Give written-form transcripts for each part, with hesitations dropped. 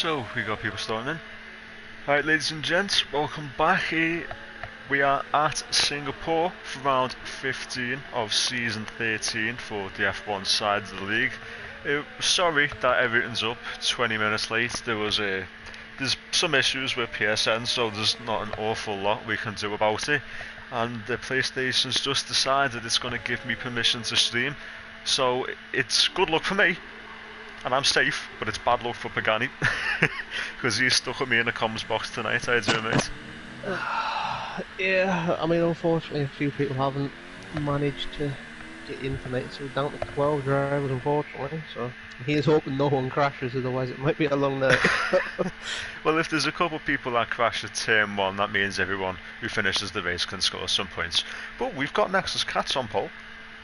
So, we got people starting in. Alright, ladies and gents, welcome back here. We are at Singapore for round 15 of season 13 for the F1 side of the league. Sorry that everything's up 20 minutes late. There's some issues with PSN, so there's not an awful lot we can do about it. And the PlayStation's just decided it's going to give me permission to stream. So it's good luck for me, and I'm safe, but it's bad luck for Pagani, because he's stuck with me in the comms box tonight. How you doing, mate? Yeah, I mean, unfortunately, a few people haven't managed to get in tonight, so we're down to 12 drivers, unfortunately. So he's hoping no one crashes, otherwise it might be a long night. Well, if there's a couple of people that crash at turn 1, that means everyone who finishes the race can score some points. But we've got Nexus Cats on pole,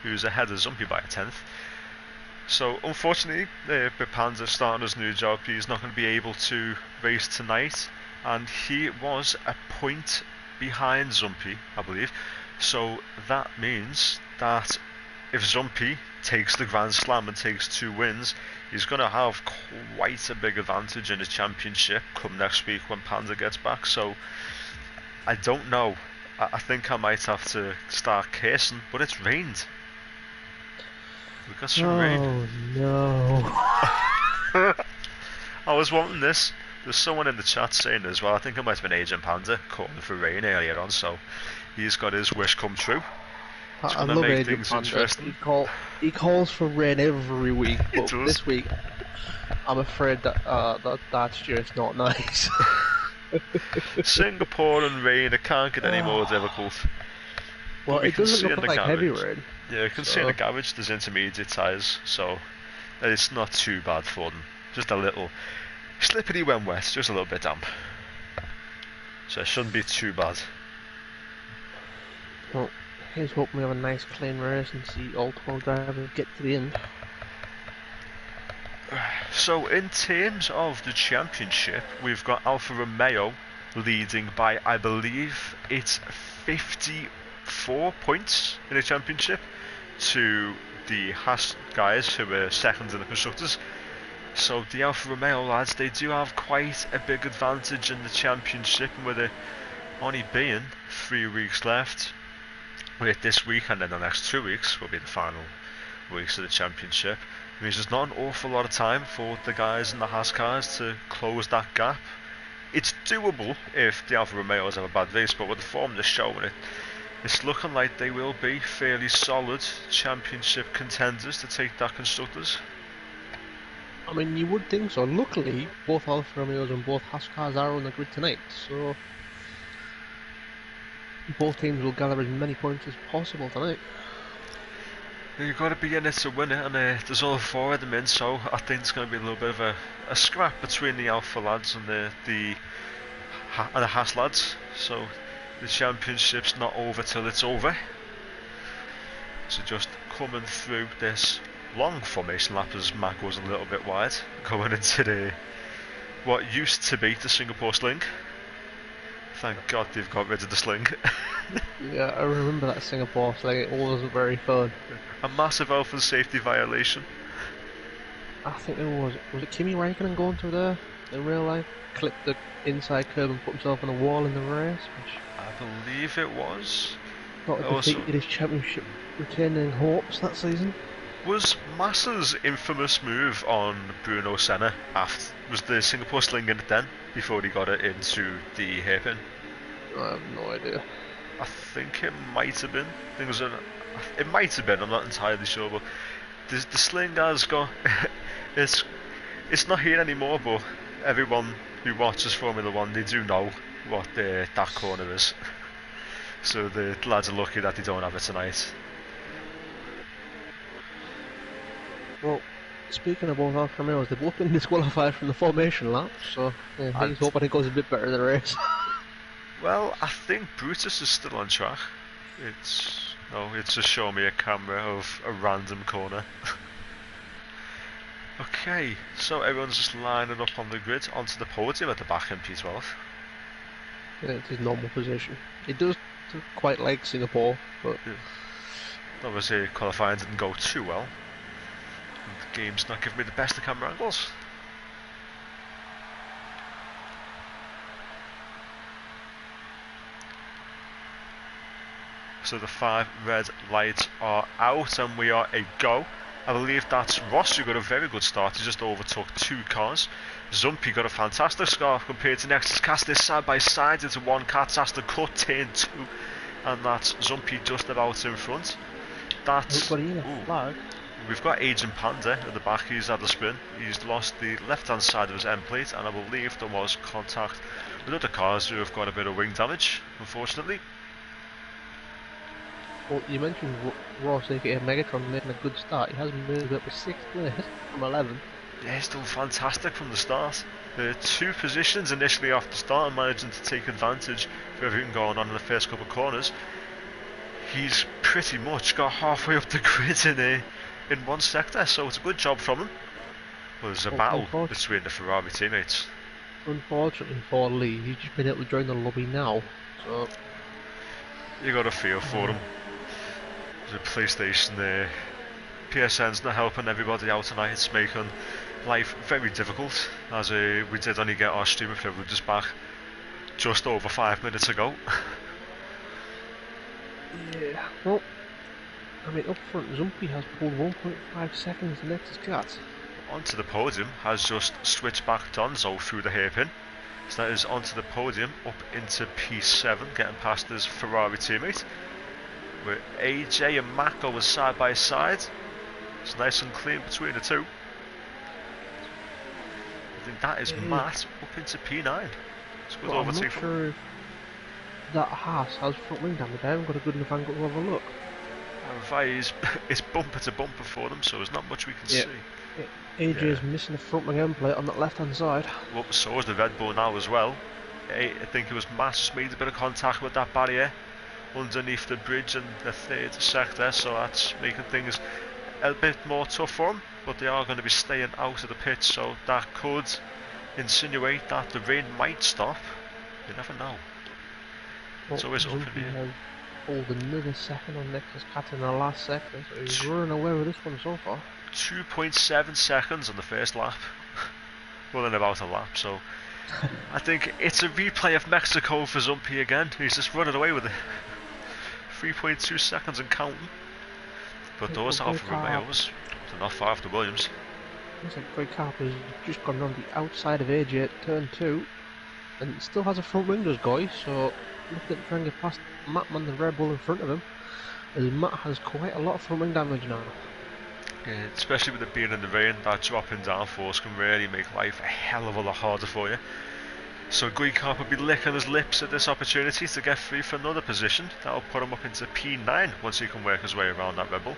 who's ahead of Zumpy by a 10th. So, unfortunately, Bipan's starting his new job. He's not going to be able to race tonight, and he was a point behind Zumpy, I believe. So that means that if Zumpy takes the Grand Slam and takes 2 wins, he's going to have quite a big advantage in the championship come next week when Panda gets back. So I don't know. I think I might have to start cursing, but it's rained. We've got some rain. Oh no. I was wanting this. There's someone in the chat saying as well, I think it might have been Agent Panda calling for rain earlier on, so he's got his wish come true. It's I going to love make Agent things Panda. interesting. He calls for rain every week, but does. this week I'm afraid that that's just not nice. Singapore and rain, it can't get any more difficult. Well, it doesn't look like heavy rain. Yeah, you can see in the garage there's intermediate tyres, so it's not too bad for them. Just a little slippery when wet, just a little bit damp. So it shouldn't be too bad. Well, here's hoping we have a nice clean race and see all 12 drivers get to the end. So in terms of the championship, we've got Alfa Romeo leading by, I believe, it's 54 points in the championship to the Haas guys who were second in the constructors. So the Alfa Romeo lads, they do have quite a big advantage in the championship, and with it only being 3 weeks left, with this week and then the next 2 weeks will be the final weeks of the championship, it means there's not an awful lot of time for the guys in the Haas cars to close that gap. It's doable if the Alfa Romeos have a bad race, but with the form they're showing, it's looking like they will be fairly solid championship contenders to take that constructors. I mean, you would think so. Luckily, both Alfa Romeos and both Haas cars are on the grid tonight, so both teams will gather as many points as possible tonight. You've got to be in it to win it, and there's all 4 of them in, so I think it's going to be a little bit of a scrap between the Alpha lads and the Haas lads. So the championship's not over till it's over. So just coming through this long formation lap as Mac was a little bit wide, going into what used to be the Singapore sling. Thank God they've got rid of the sling. Yeah, I remember that Singapore sling. It wasn't very fun. A massive health and safety violation. I think was it Kimi Räikkönen going through there in real life? Clipped the inside curb and put himself on a wall in the race, which I believe it was. thought it defeated his championship retaining hopes that season. Was Massa's infamous move on Bruno Senna was the Singapore sling in it then, before he got it into the hairpin? I have no idea. I think it might have been. It might have been, I'm not entirely sure, but the sling has got... it's not here anymore, but everyone who watches Formula 1, they do know what that corner is. So the lads are lucky that they don't have it tonight. Well, speaking of both Alfa Romeos, they've both been disqualified from the formation lap, so yeah, he's hoping it goes a bit better in the race. Well, I think Brutus is still on track. It's just showing me a camera of a random corner. Okay, so everyone's just lining up on the grid onto the podium at the back in P12. Yeah, it's his normal position. He does quite like Singapore, but yeah. Obviously qualifying didn't go too well. The game's not giving me the best of camera angles. So the 5 red lights are out and we are a go. I believe that's Ross who got a very good start. He just overtook 2 cars. Zumpy got a fantastic scarf compared to Nexus. Cast this side by side into one cat's ass to cut turn 2. And that's Zumpy just about in front. That's... flag. We've got Agent Panda at the back. He's had a spin. He's lost the left hand side of his end plate, and I believe there was contact with other cars who have got a bit of wing damage, unfortunately. Well, you mentioned Ross, aka Megatron, making a good start. He has moved up to 6th place from 11. Yeah, he's done fantastic from the start. 2 positions initially off the start and managing to take advantage of everything going on in the first couple of corners. He's pretty much got halfway up the grid in one sector, so it's a good job from him. Well, there's a battle between the Ferrari teammates. Unfortunately for Lee, he's just been able to join the lobby now, so... You got a feel for him. The PlayStation there. PSN's not helping everybody out tonight. It's making life very difficult, as we did only get our stream privileges back just over 5 minutes ago. Yeah, well, I mean, up front, Zumpy has pulled 1.5 seconds the next cat. Onto the podium has just switched back Donzo through the hairpin. So that is onto the podium, up into P7, getting past his Ferrari teammate. Where AJ and Matt go side by side. It's nice and clean between the two. I think that is Matt up into P9. It's good overtake. I'm not sure if that Haas has front wing damage. I haven't got a good enough angle to have a look. It's bumper to bumper for them, so there's not much we can see. AJ's missing the front wing end plate on that left hand side. Well, so is the Red Bull now as well. I think it was Matt just made a bit of contact with that barrier underneath the bridge in the 3rd sector, so that's making things a bit more tough for them, but they are going to be staying out of the pit, so that could insinuate that the rain might stop. You never know. It's always up in the air. Pulled another second on Nexus Cat in the last sector, so he's running away with this one so far. 2.7 seconds on the first lap. Well, in about a lap, so I think it's a replay of Mexico for Zumpy again. He's just running away with it. 3.2 seconds and counting. But those Alfa Romeos, they're not far after Williams. Looks like Greg Carper's just gone around the outside of AJ at turn 2, and still has a front wing does Goy, so looking at trying to get past Matt on the Red Bull in front of him, as Matt has quite a lot of front wing damage now. Yeah, especially with it being in the rain, that dropping downforce can really make life a hell of a lot harder for you. So Guy Carp will be licking his lips at this opportunity to get free for another position. That'll put him up into P9 once he can work his way around that Red Bull.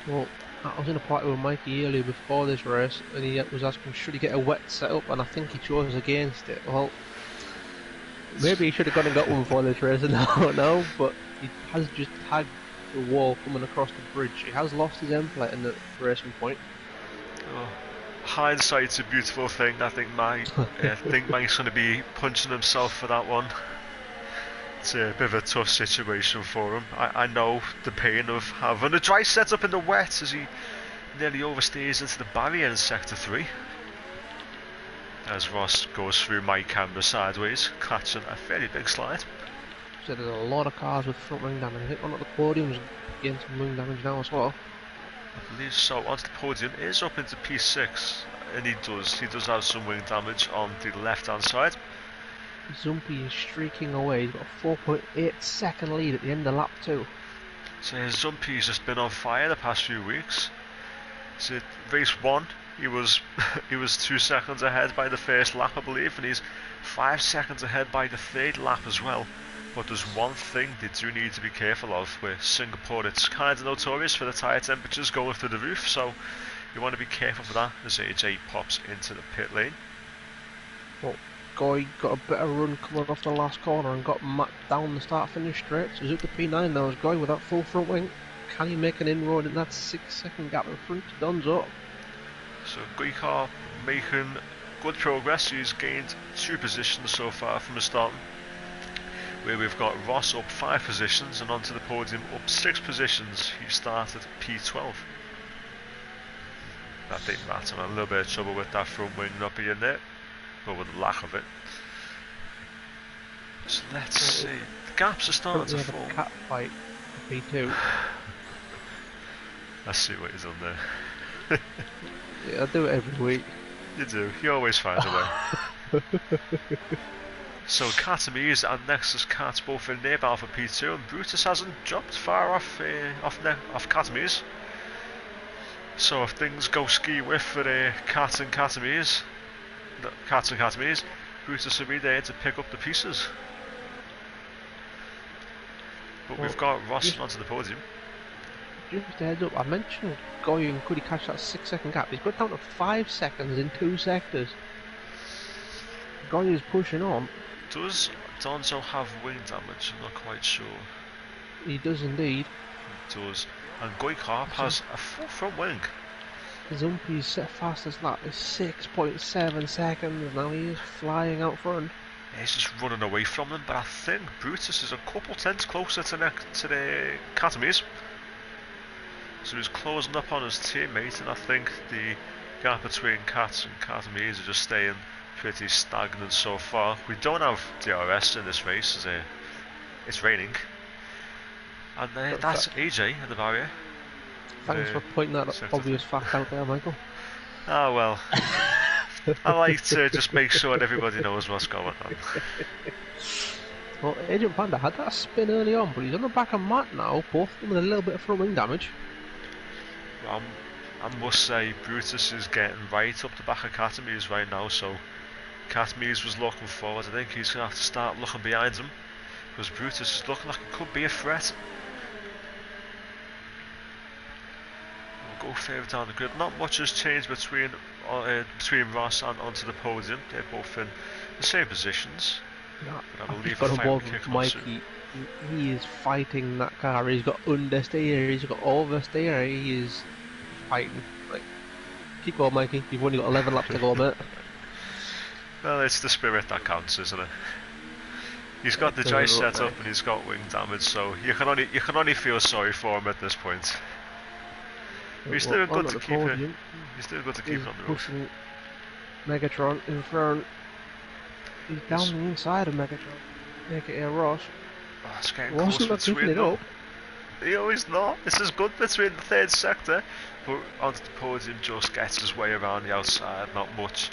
Well, I was in a party with Mikey earlier before this race, and he was asking should he get a wet setup, and I think he chose against it. Well, maybe he should have gone and got one before this race, I don't know, but he has just tagged the wall coming across the bridge. He has lost his end plate in the racing point. Oh, hindsight's a beautiful thing. I think Mike's going to be punching himself for that one. It's a bit of a tough situation for him. I know the pain of having a dry setup in the wet as he nearly overstays into the barrier in sector 3. As Ross goes through my camera sideways, catching a fairly big slide. So there's a lot of cars with front wing damage. I think one of the podiums getting some wing damage now as well. I believe so. Onto the podium is up into P6, and he does have some wing damage on the left hand side. Zumpy is streaking away. He's got a 4.8 second lead at the end of lap 2. So Zumpy's just been on fire the past few weeks. So race 1, he was 2 seconds ahead by the first lap, I believe, and he's 5 seconds ahead by the 3rd lap as well. But there's one thing they do need to be careful of with Singapore. It's kind of notorious for the tyre temperatures going through the roof, so you want to be careful for that as AJ pops into the pit lane. Well, Guy got a better run coming off the last corner and got Matt down the start-finish straight. So he's up to P9 now as Guy with that full front wing. Can he make an inroad in that 6 second gap in front to Donzo? So Guy Car making good progress. He's gained 2 positions so far from the start, where we've got Ross up 5 positions and onto the podium up 6 positions. He started P12. I think Matt's in a little bit of trouble with that front wing not being there, or with the lack of it. So let's see. gaps are starting Currently to have a form. cat fight for P2. I see what he's done there. Yeah, I do it every week. You do. You always find a way. So Catamese and Nexus Cats both in near battle for P2, and Brutus hasn't dropped far off Catamese. So if things go ski whiff for Cats and Catamese, Brutus will be there to pick up the pieces. But Well, we've got Ross onto the podium. Just a heads up, I mentioned Goyen, could he catch that 6-second gap? He's got down to 5 seconds in 2 sectors. Goyen's pushing on. Does Donzo have wing damage? I'm not quite sure. He does indeed. He does. And Goikarp has a full front wing. Zumpy's set fastest lap is 6.7 seconds. Now he is flying out front. Yeah, he's just running away from them, but I think Brutus is a couple tenths closer to the Catamese. So he's closing up on his teammate, and I think the gap between Cats and Catamese is just staying pretty stagnant so far. We don't have DRS in this race, as it's raining. And that's AJ at the barrier. Thanks for pointing that obvious fact out there, Michael. Ah, well. I like to just make sure that everybody knows what's going on. Well, Agent Panda had that spin early on, but he's on the back of Matt now, both of them with a little bit of front wing damage. I must say, Brutus is getting right up the back of Catamese right now, so Catamese was looking forward. I think he's going to have to start looking behind him, because Brutus is looking like it could be a threat. We'll go further down the grid. Not much has changed between Ross and onto the podium. They're both in the same positions. Yeah, but I believe got a on fight board will with kick off Mikey. soon. He is fighting that car. He's got understeer, he's got oversteer. He is fighting. Like, keep going, Mikey. You've only got 11 laps to go, mate. Well, it's the spirit that counts, isn't it? He's got the dry set up and he's got wing damage, so you can only feel sorry for him at this point. He's still good to keep it. He's still good to keep it on the road. Pushing Megatron in front. He's down the inside of Megatron. Make it Ross. Oh, it's getting Ross close not picking between it them. up. He always not. This is good between the third sector, but onto the podium just gets his way around the outside. Not much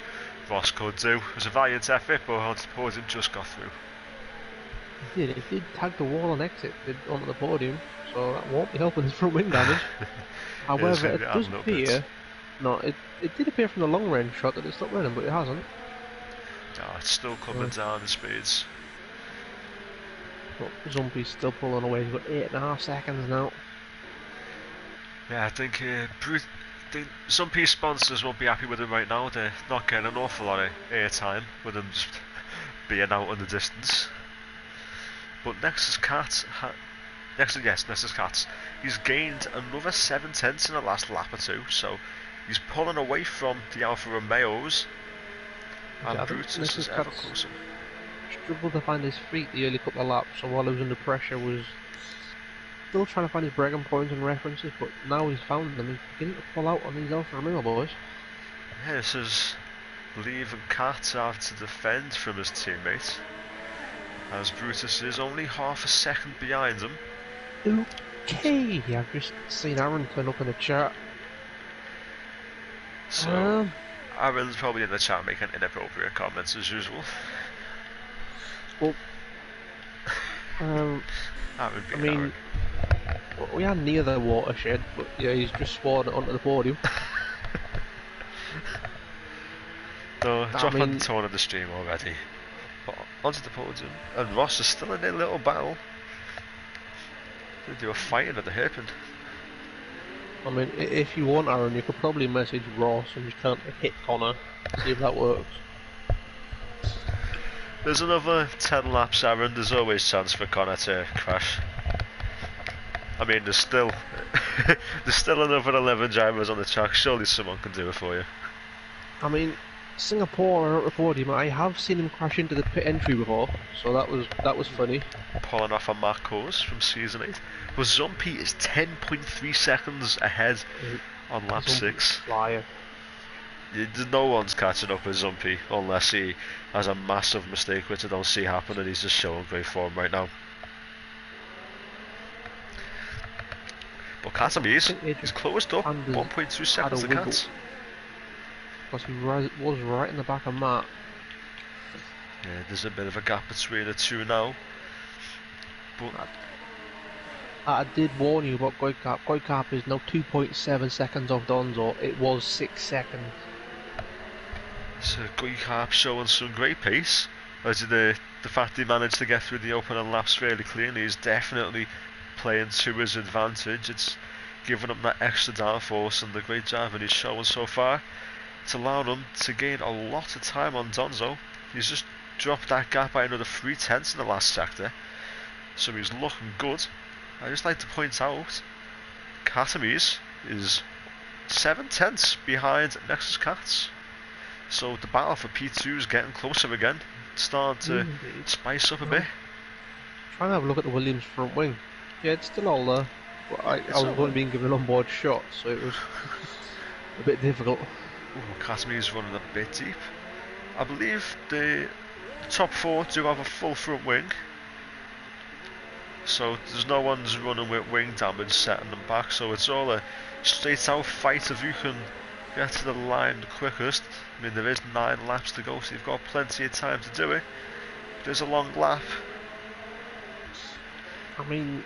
Ross could do. It was a valiant effort, but onto the podium just got through. He did tag the wall on exit onto the podium, so that won't be helping his front wing damage. However, it does appear. No, it did appear from the long range shot that it stopped running, but it hasn't. Oh, it's still coming down in speeds. But Zumpy's still pulling away. He's got 8.5 seconds now. Yeah, I think some P sponsors won't be happy with him right now. They're not getting an awful lot of airtime with him just being out in the distance. But Nexus Cats, he's gained another 7 tenths in the last lap or two, so he's pulling away from the Alfa Romeos, and Brutus is ever closer. Struggled to find his feet the early couple of laps, so while he was under pressure was still trying to find his braking points and references, but now he's found them. He's beginning to pull out on these Alfa Romeo boys. Yeah, this is leaving Cat have to defend from his teammate, as Brutus is only half a second behind him. Okay, I've just seen Aaron turn up in the chat. So, Aaron's probably in the chat making inappropriate comments as usual. Well, I mean, we are near the watershed, but yeah, he's just spawned onto the podium. No, drop on the tone of the stream already. But onto the podium, and Ross is still in their little battle. They were fighting at the hairpin. I mean, if you want, Aaron, you could probably message Ross and just tell him to hit Connor, see if that works. There's another 10 laps, Aaron. There's always chance for Connor to crash. I mean, there's still another 11 drivers on the track. Surely someone can do it for you. I mean, Singapore at the podium. I have seen him crash into the pit entry before, so that was funny. Pulling off on Marcos from season 8. But Zumpy is 10.3 seconds ahead on lap 6. Flyer. No one's catching up with Zumpy unless he has a massive mistake, which I don't see happening. He's just showing great form right now. But I Catamese, think they he's just closed up, kind of 1.2 had a seconds to wiggle Cats. because he was right in the back of Matt. Yeah, there's a bit of a gap between the two now. But I did warn you about Goikap. Goikap is now 2.7 seconds off Donzo. It was 6 seconds. so Goikap showing some great pace. As the fact he managed to get through the opening laps fairly cleanly is definitely playing to his advantage. It's giving him that extra downforce, and the great driving he's showing so far, it's allowed him to gain a lot of time on Donzo. He's just dropped that gap by another 3/10 in the last sector, so he's looking good. I just like to point out, Catamese is 7/10 behind Nexus Cats. So the battle for P2 is getting closer again. It's starting to Indeed. spice up a bit. Trying to have a look at the Williams front wing. Yeah, it's still all there. But I It's was all only there. being given onboard shots, so it was a bit difficult. Ooh, Catamese running a bit deep. I believe the top four do have a full front wing. So there's no one's running with wing damage setting them back. So it's all a straight out fight of who can get to the line the quickest. I mean, there is 9 laps to go, so you've got plenty of time to do it. There's a long lap. I mean,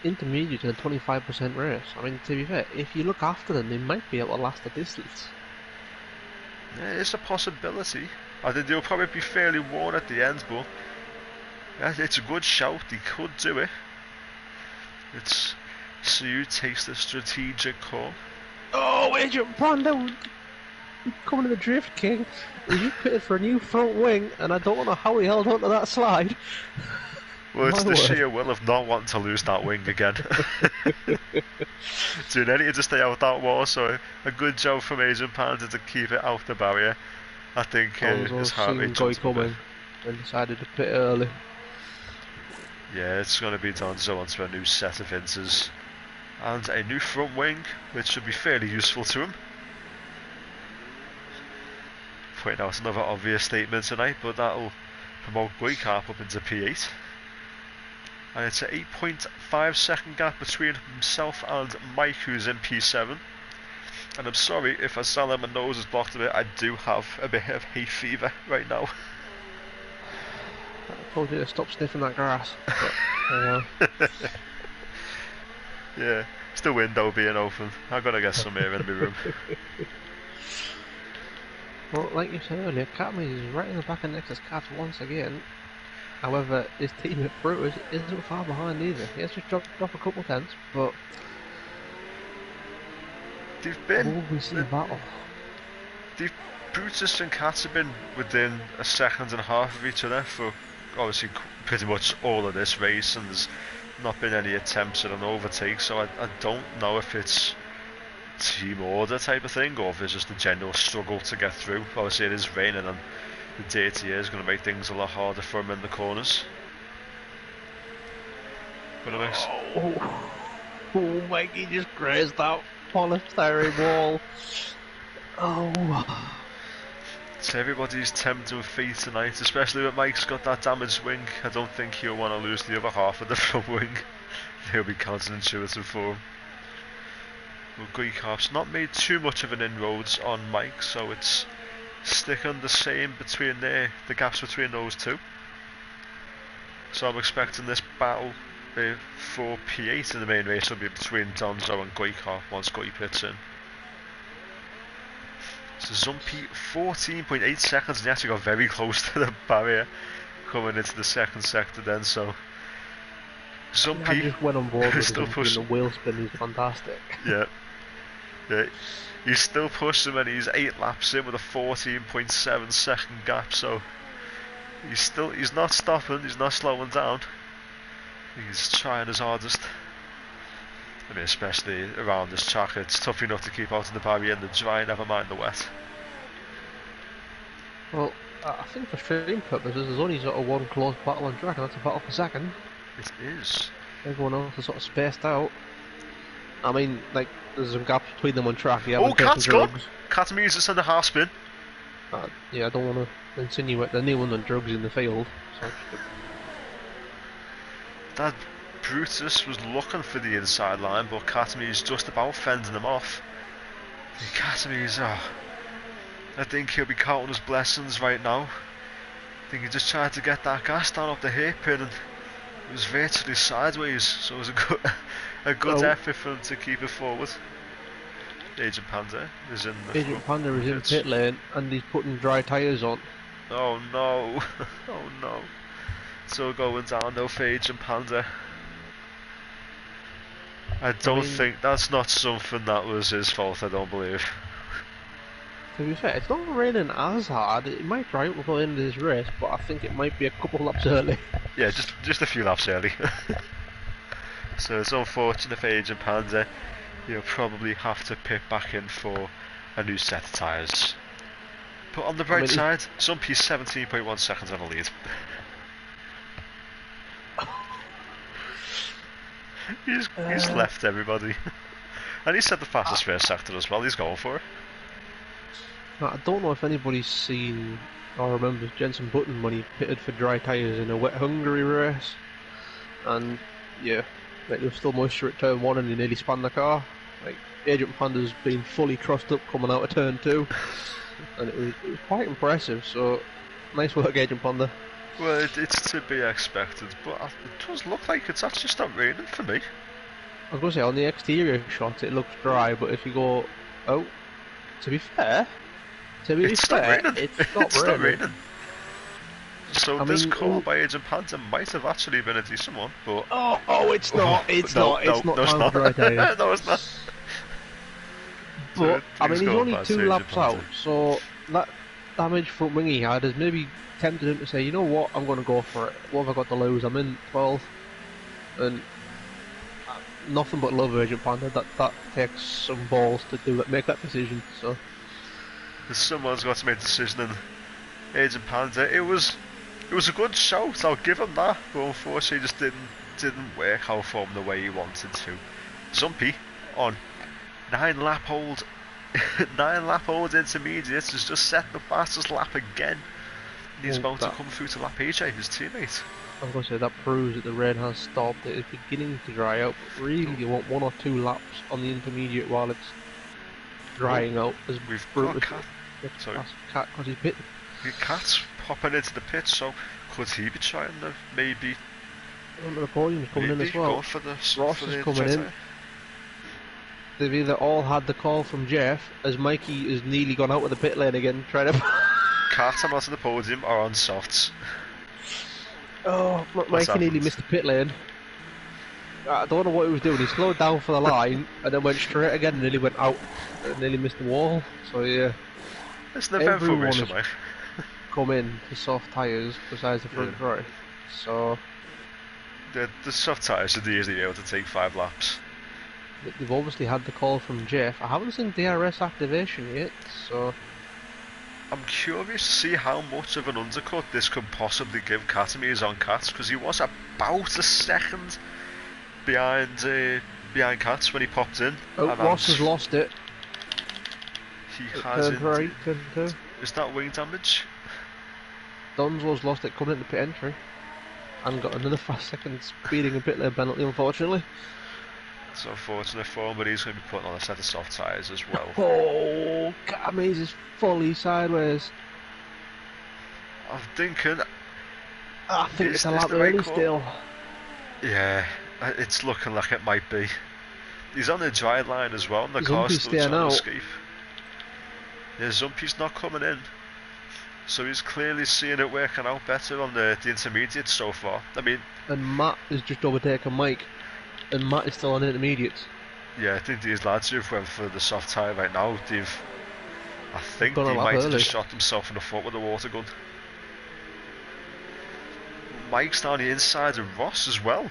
intermediate in a 25% race. I mean, to be fair, if you look after them, they might be able to last the distance. Yeah, it's a possibility. I think they'll probably be fairly worn at the end, but yeah, it's a good shout. They could do it. It's Sue takes the strategic call. Oh, Adrian Brando coming to the Drift King. He just pitted for a new front wing, and I don't know how he held onto that slide. Well, it's My the word. sheer will of not wanting to lose that wing again. Doing anything to stay out that wall, so a good job from Adrian Panda to keep it out the barrier. I think I was his also heart seeing rate Goy jumped up a bit. coming and decided to pit early. Yeah, it's going to be Donzo onto a new set of inters and a new front wing, which should be fairly useful to him. Pointing out another obvious statement tonight, but that'll promote Goikap up into P8. And it's an 8.5 second gap between himself and Mike, who's in P7. And I'm sorry if I sound like my nose is blocked a bit, I do have a bit of hay fever right now. I told you to stop sniffing that grass. But, Yeah, it's the window being open. I've got to get some air in my room. well, like you said earlier, Catman is right in the back of Nexus Cats once again. However, his teammate Brutus isn't far behind either. He has just dropped off a couple tenths, but we see a battle. Brutus and Cats have been within a second and a half of each other for obviously pretty much all of this race, and there's not been any attempts at an overtake, so I don't know if it's team order type of thing or if it's just a general struggle to get through. Obviously it is raining and the dirty air is going to make things a lot harder for him in the corners. But Oh, Mikey just grazed that polystyrene wall. Oh. It's everybody's tempting fate tonight, especially when Mike's got that damaged wing. I don't think he'll want to lose the other half of the front wing. He'll be counterintuitive for him. Well, Goikap's not made too much of an inroads on Mike, so it's sticking the same between the gaps between those two. So I'm expecting this battle for P8 in the main race will be between Donzo and Goikap once Goy pits in. So Zumpy 14.8 seconds, and he actually got very close to the barrier coming into the second sector then, so Zumpy I just went on board with still Zumpy pushing. and the wheel spin is fantastic. Yeah, he's still pushing and he's 8 laps in with a 14.7 second gap, so he's not stopping, he's not slowing down. He's trying his hardest. I mean, especially around this track, it's tough enough to keep out of the barrier in the dry, never mind the wet. Well, I think for stream purposes, there's only sort of one close battle on track, and that's a battle for second. It is. Everyone else is sort of spaced out. I mean, like, there's some gaps between them on track. Oh, Cat's gone! Catamese is in the half spin. Yeah, I don't want to insinuate the new ones on drugs in the field. So That Brutus was looking for the inside line, but Katami's just about fending him off. Katami's, I think he'll be counting his blessings right now. I think he just tried to get that gas down up the hairpin, and it was virtually sideways, so it was a good effort for him to keep it forward. Agent Panda is in the Agent Panda is in pit lane, and he's putting dry tyres on. Oh no, oh no. So going down though for Agent Panda. I mean, think that's not something that was his fault, I don't believe. To be fair, it's not raining as hard. It might dry up before the end of this race, but I think it might be a couple laps early. Yeah, just a few laps early. So it's unfortunate for Agent Panda. He'll probably have to pit back in for a new set of tyres. But on the bright side, Zumpy's 17.1 seconds on the lead. He's left everybody. And he said the fastest first sector as well, he's going for it. I don't know if anybody's seen or remembers Jenson Button when he pitted for dry tyres in a wet Hungary race. And yeah, like, there was still moisture at turn 1 and he nearly spun the car. Like, Agent Panda's been fully trussed up coming out of turn 2. And it was quite impressive, so nice work, Agent Panda. Well, it's to be expected, but it does look like it's actually stopped raining for me. I was going to say, on the exterior shot it looks dry, but if you go out, to be fair, it's not raining. So this call by Agent Panda might have actually been a decent one, but... Oh, it's not, it's not dry tyres. No, it's not. But, I mean, he's only 2 laps out, so that damage front wing he had has maybe tempted him to say, you know what, I'm going to go for it. What have I got to lose? I'm in 12th, and nothing but love, Agent Panda. That takes some balls to make that decision. So someone's got to make a decision, and Agent Panda, it was a good shout. I'll give him that, but unfortunately, it just didn't work out for him the way he wanted to. Zumpy on 9 lap old intermediates has just set the fastest lap again. He's about to come through to lap AJ, his teammate. I was going to say, that proves that the rain has stopped. It is beginning to dry out, but really you want 1 or 2 laps on the intermediate while it's drying out. As we've got Cat. Sorry. Cat, because he's pitting. Cat's popping into the pit, so could he be trying to maybe... The podium's coming in as well. Ross is coming in. They've either all had the call from Jeff, as Mikey has nearly gone out of the pit lane again, trying to... Cat and onto the podium are on softs. Oh, Mikey nearly missed the pit lane. I don't know what he was doing. He slowed down for the line and then went straight again and nearly went out and nearly missed the wall. So yeah, it's an eventful race, mate. Come in for soft tyres besides the front row. So the soft tyres should easily be able to take 5 laps. They've obviously had the call from Jeff. I haven't seen DRS activation yet, so I'm curious to see how much of an undercut this could possibly give Katami's on Cats, because he was about a second behind Cats when he popped in. Oh, Ross has lost it. He has it. Right, is that wing damage? Donzo's lost it coming into pit entry and got another 5 seconds speeding and pit lane penalty, unfortunately. It's unfortunate for him, but he's going to be putting on a set of soft tyres as well. Oh, Katami's is fully sideways. I'm thinking... I think it's a lap early still. Yeah, it's looking like it might be. He's on the dry line as well, and the car's still trying to escape. Yeah, Zumpy's not coming in. So he's clearly seeing it working out better on the intermediate so far. I mean... And Matt is just overtaken Mike. And Matt is still on intermediates. Yeah, I think these lads who've went for the soft tyre right now, I think they might have just shot themselves in the foot with a water gun. Mike's down the inside of Ross as well.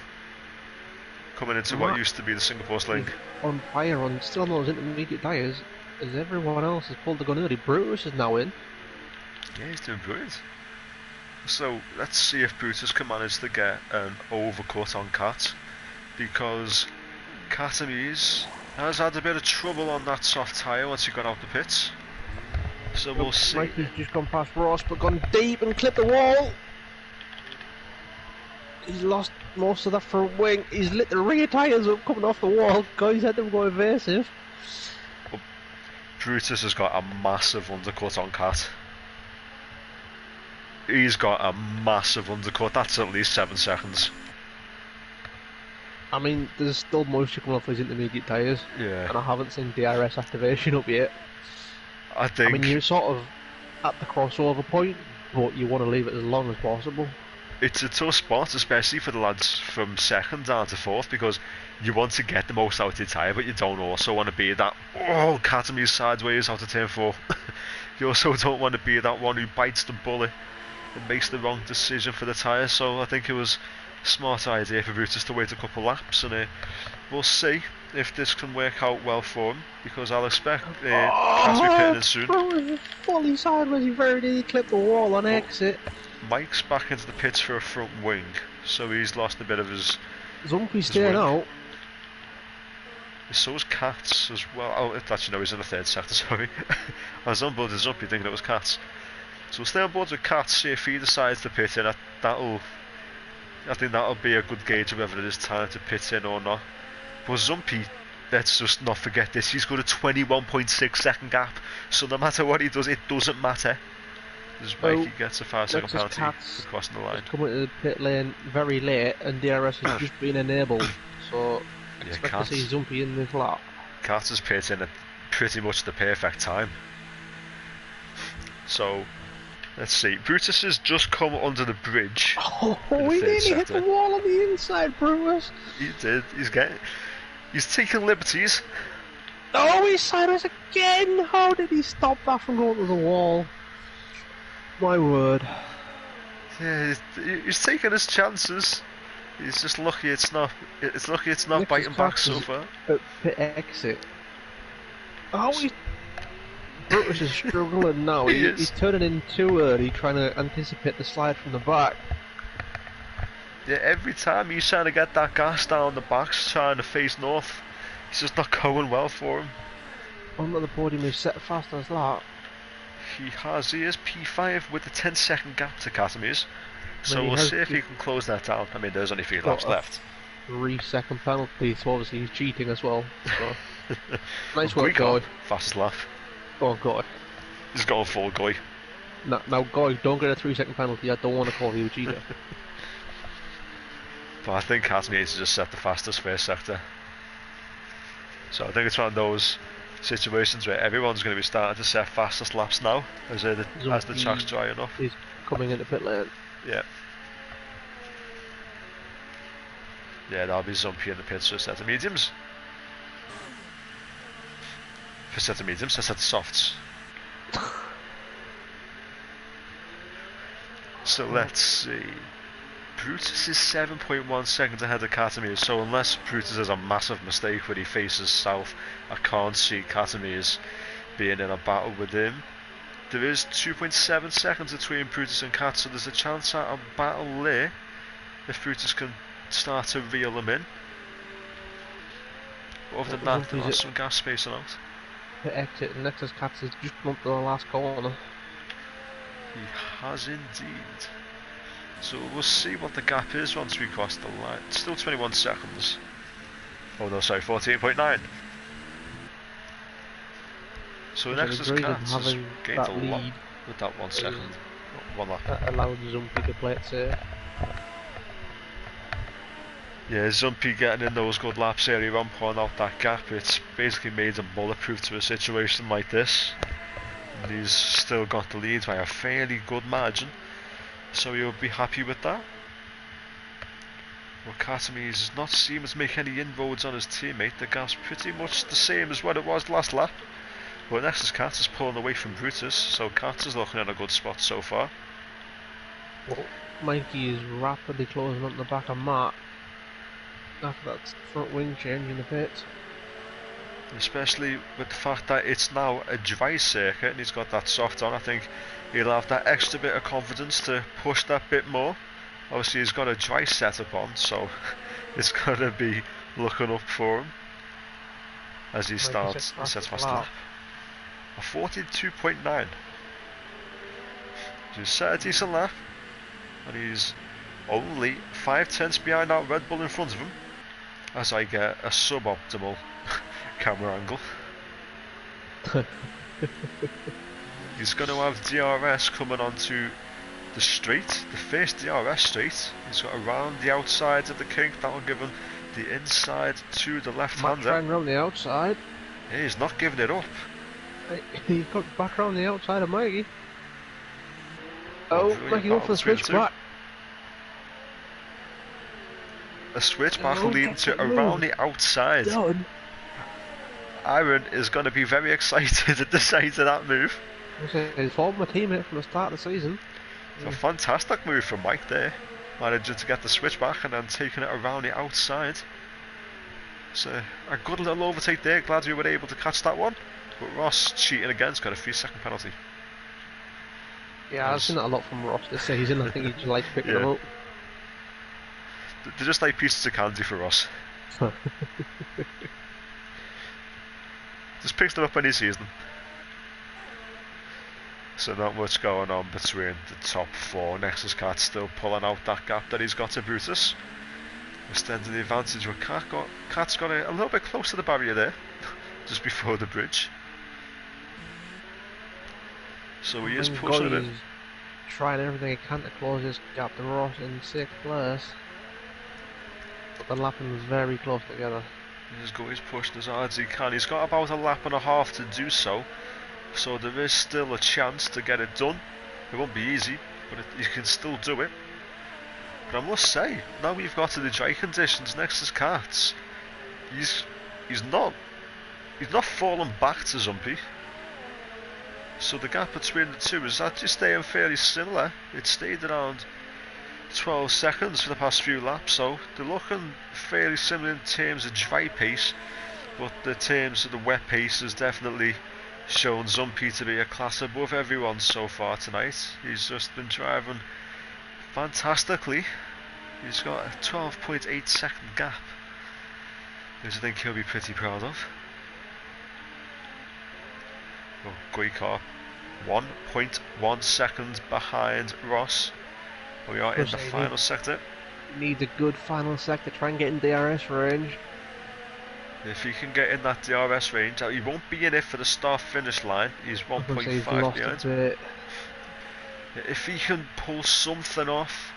Coming into what used to be the Singapore Sling. On fire, still on those intermediate tyres, as everyone else has pulled the gun early. Brutus is now in. Yeah, he's doing brilliant. So, let's see if Brutus can manage to get an overcut on Cat. Because Katami's has had a bit of trouble on that soft tyre once he got out the pits. So we'll see. Mikey's just gone past Ross but gone deep and clipped the wall. He's lost most of that front wing. He's lit the rear tyres up coming off the wall. Guys had them go evasive. Brutus has got a massive undercut on Cat. He's got a massive undercut. That's at least 7 seconds. I mean, there's still moisture coming off his intermediate tyres. Yeah. And I haven't seen DRS activation up yet. I think. I mean, you're sort of at the crossover point, but you want to leave it as long as possible. It's a tough spot, especially for the lads from second down to fourth, because you want to get the most out of your tyre, but you don't also want to be that, Catamese sideways out of turn 4. You also don't want to be that one who bites the bullet and makes the wrong decision for the tyre, so I think it was a smart idea for Brutus to wait a couple laps, and we'll see if this can work out well for him, because I'll expect Cat to be pitting in soon. Bro, fully sideways, he very nearly clipped the wall on exit. Mike's back into the pits for a front wing, so he's lost a bit of his. Zumpy's staying out. So is Cats as well. Oh, actually no, he's in the third sector, sorry. I was on board with Zumpy thinking it was Cats. So we'll stay on board with Cats, see if he decides to pit in. I think that'll be a good gauge of whether it is time to pit in or not. But Zumpy, let's just not forget this, he's got a 21.6 second gap, so no matter what he does, it doesn't matter. This Mikey gets a 5-second penalty for crossing the line. Coming to the pit lane very late, and DRS has just been enabled, so expect to see Zumpy in this lap. Cat has pit in at pretty much the perfect time. So, let's see. Brutus has just come under the bridge. Oh, he nearly hit the wall on the inside, Brutus. He did. He's taking liberties. Oh, he's sideways again. How did he stop that from going to the wall? My word. Yeah, he's taking his chances. He's just lucky it's not. It's lucky it's not biting back so far. At pit exit. Oh, Brutus is struggling now. He's turning in too early, trying to anticipate the slide from the back. Yeah, every time he's trying to get that gas down the back, trying to face north, it's just not going well for him. Under the podium, he's set fast as that. He is P5 with a 10-second gap to Catamese. So we'll see if he can close that down. I mean, there's only 3 laps left. 3-second penalty, so obviously he's cheating as well. So. Nice work, Guy. Fastest lap. Oh, Guy. He's going full Guy. Now, Guy, don't get a 3-second penalty. I don't want to call you a cheater. But I think Catamese just set the fastest first sector. So I think it's one of those situations where everyone's going to be starting to set fastest laps now as the track's dry enough. He's coming into pit lane. Yeah. Yeah, that'll be Zumpy in the pits for a set of mediums. For a set of mediums, a set of softs. So let's see. Brutus is 7.1 seconds ahead of Catamese, so unless Brutus has a massive mistake when he faces south, I can't see Catamese being in a battle with him. There is 2.7 seconds between Brutus and Cat, so there's a chance at a battle there if Brutus can start to reel him in. But other than that, there's some gas spacing out. Pit exit, and next as Cat has just come up to the last corner. He has indeed. So we'll see what the gap is once we cross the line. It's still 21 seconds. Oh no, sorry, 14.9. So next is Cat has gained a lot with that 1 second. 1 lap. That allowed Zumpy to play it safe. Yeah, Zumpy getting in those good laps earlier on, pulling out that gap. It's basically made him bulletproof to a situation like this. And he's still got the lead by a fairly good margin. So you'll be happy with that. Well, Catamese does not seem to make any inroads on his teammate. The gap's pretty much the same as what it was last lap. But next is Cat is pulling away from Brutus, so Cat is looking in a good spot so far. Well, Mikey is rapidly closing up the back of Matt after that front wing change in the pits. Especially with the fact that it's now a dry circuit and he's got that soft on, I think he'll have that extra bit of confidence to push that bit more. Obviously he's got a dry setup on, so it's going to be looking up for him as he starts the set fast lap. A 42.9. He's set a decent lap and he's only 5 tenths behind that Red Bull in front of him, as I get a suboptimal camera angle. He's going to have DRS coming onto the straight, the first DRS straight. He's got around the outside of the kink. That will give him the inside to the left-hander. Trying around the outside. Yeah, he's not giving it up. He got back around the outside of Mikey. Oh, Mikey going for the switchback. A switchback leading to around the outside. Done. Aaron is going to be very excited at the sight of that move. He's former teammate from the start of the season. It's a fantastic move from Mike there, managing to get the switchback and then taking it around the outside. So a good little overtake there. Glad we were able to catch that one. But Ross cheating again. Has got a 3-second penalty. Yeah, I've seen that a lot from Ross this season. I think he just likes picking them up. They're just like pieces of candy for Ross. Just picks them up when he sees them. So not much going on between the top four. Nexus Cat still pulling out that gap that he's got to Brutus. Extending the advantage with Cat. Cat's got a little bit close to the barrier there, just before the bridge. So he is pushing it. Trying everything he can to close this gap to Ross in 6th place. But the lapping was very close together. He's pushing as hard as he can. He's got about a lap and a half to do so. So there is still a chance to get it done. It won't be easy, but he can still do it. But I must say, now we've got to the dry conditions, Nexus Cats, he's not falling back to Zumpy. So the gap between the two is actually staying fairly similar. It stayed around 12 seconds for the past few laps, so they're looking fairly similar in terms of dry pace, but the terms of the wet pace has definitely shown Zumpy to be a class above everyone so far tonight. He's just been driving fantastically. He's got a 12.8 second gap, which I think he'll be pretty proud of. Oh, Goikar 1.1 seconds behind Ross. We are in the final sector. Needs a good final sector to try and get in DRS range. If he can get in that DRS range, he won't be in it for the start-finish line. He's 1.5 behind. If he can pull something off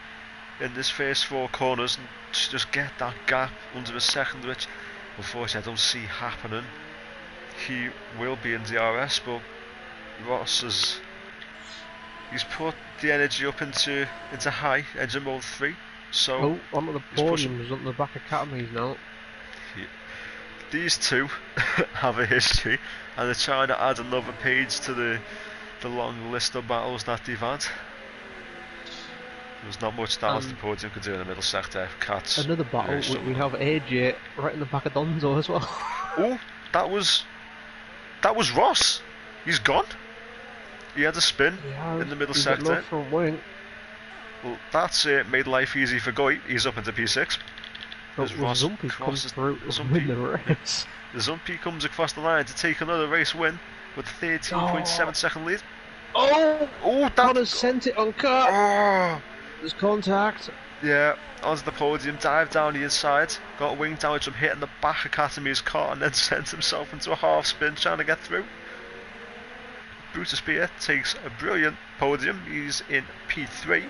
in this first 4 corners and just get that gap under a second, which unfortunately I don't see happening, he will be in DRS. But Ross he's put the energy up into high engine mode 3. So onto the podiums, on the back academies now. These two have a history, and they're trying to add another page to the long list of battles that they've had. There's not much that the podium could do in the middle sector. Cats. Another battle. We have AJ right in the back of Donzo as well. Oh, that was Ross. He's gone. He had a spin in the middle sector. No front wing. Well, that's it. Made life easy for Goy. He's up into P6. Ross comes through to win the race. The Zumpy comes across the line to take another race win with a 13.7 second lead. Oh, that Connor's sent it on cut. There's contact. Yeah, onto the podium, dived down the inside, got wing damage from hitting the back of Academy's car, and then sent himself into a half spin trying to get through. Brutus Beer takes a brilliant podium. He's in P3.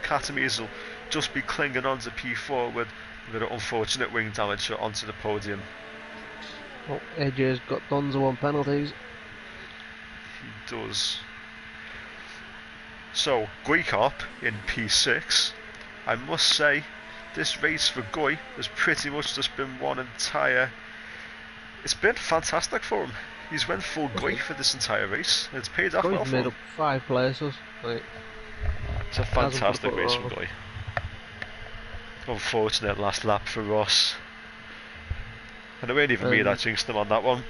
Academy's will just be clinging on to P4 with a bit of unfortunate wing damage onto the podium. Oh, AJ's got Donzo on penalties. He does. So, Goikarp in P6. I must say, this race for Goy has pretty much just been one entire... It's been fantastic for him. He's went full Goy for this entire race. It's paid off well for him. Made up 5 places. It's a fantastic race for Goy. Unfortunate last lap for Ross. And it wasn't even me that jinxed him on that one.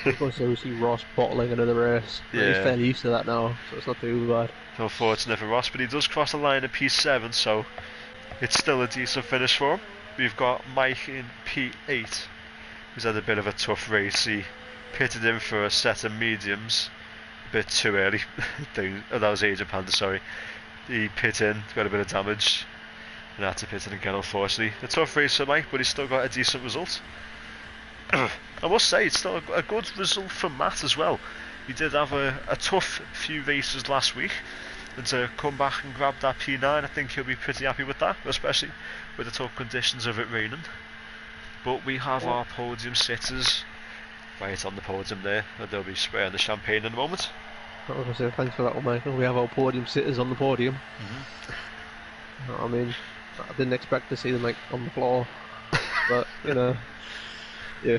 Of course, we see Ross bottling another race. Yeah. He's fairly used to that now, so it's not too bad. Unfortunate for Ross, but he does cross the line in P7, so it's still a decent finish for him. We've got Mike in P8, who's had a bit of a tough race. He pitted in for a set of mediums a bit too early. That was Agent Panda, sorry. He pit in, got a bit of damage. and had to pit it again, unfortunately. A tough race for Mike, but he's still got a decent result. I must say, it's still a good result for Matt as well. He did have a tough few races last week, and to come back and grab that P9, I think he'll be pretty happy with that, especially with the tough conditions of it raining. But we have our podium sitters right on the podium there, and they'll be spraying the champagne in a moment. I was going to say, thanks for that one, Michael. We have our podium sitters on the podium. You know what I mean? I didn't expect to see them like on the floor, but you know, yeah.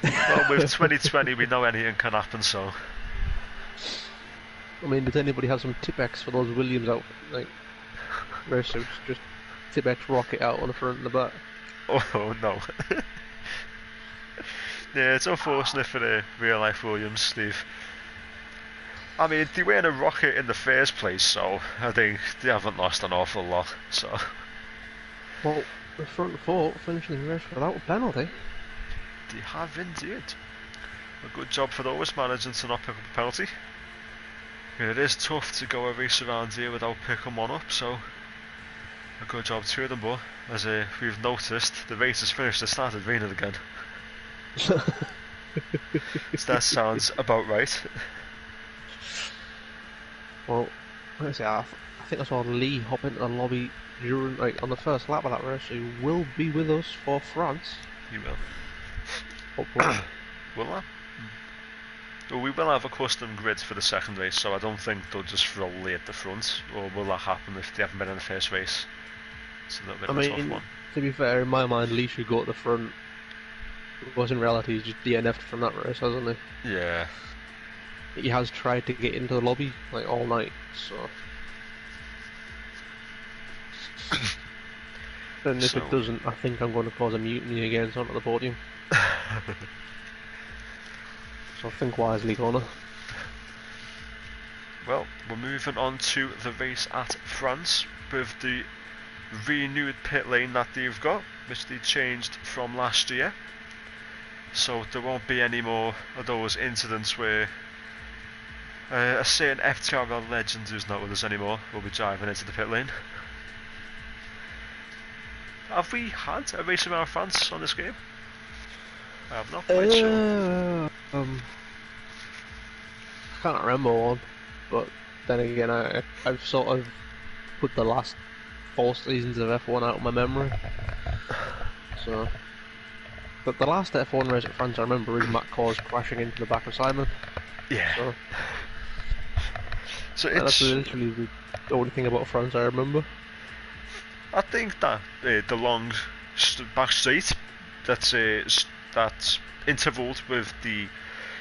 Well, with 2020, we know anything can happen, so. I mean, does anybody have some Tipex for those Williams out, like, race suits? Just Tipex rocket out on the front and the back. Oh no. Yeah, it's unfortunate for the real life Williams, Steve. I mean, they weren't a rocket in the first place, so I think they haven't lost an awful lot. So. Well, the front four finishing the race without a penalty. They have indeed. A good job for those managing to not pick up a penalty. I mean, it is tough to go a race around here without picking one up, so a good job to them, but as we've noticed, the race is finished, it started raining again. So that sounds about right. Well, like I say, I think I saw Lee hop into the lobby during, like, on the first lap of that race, so he will be with us for France. He will. Hopefully. Will I? Well, we will have a custom grid for the second race, so I don't think they'll just throw Lee at the front, or will that happen if they haven't been in the first race? It's a little bit of a tough one. To be fair, in my mind, Lee should go at the front. Because in reality, he's just DNF'd from that race, hasn't he? Yeah. He has tried to get into the lobby, like, all night, so... And if it doesn't, I think I'm going to cause a mutiny again, so I'm at the podium. So think wisely, Connor. Well, we're moving on to the race at France with the renewed pit lane that they've got, which they changed from last year. So there won't be any more of those incidents where a certain FTRL legend who's not with us anymore will be driving into the pit lane. Have we had a race around France on this game? I have not quite sure. I can't remember one, but then again, I've sort of put the last 4 seasons of F1 out of my memory. So, but the last F1 race at France I remember is Matt Cause crashing into the back of Simon. Yeah. So that's literally the only thing about France I remember. I think that the long back straight that's intervalled with the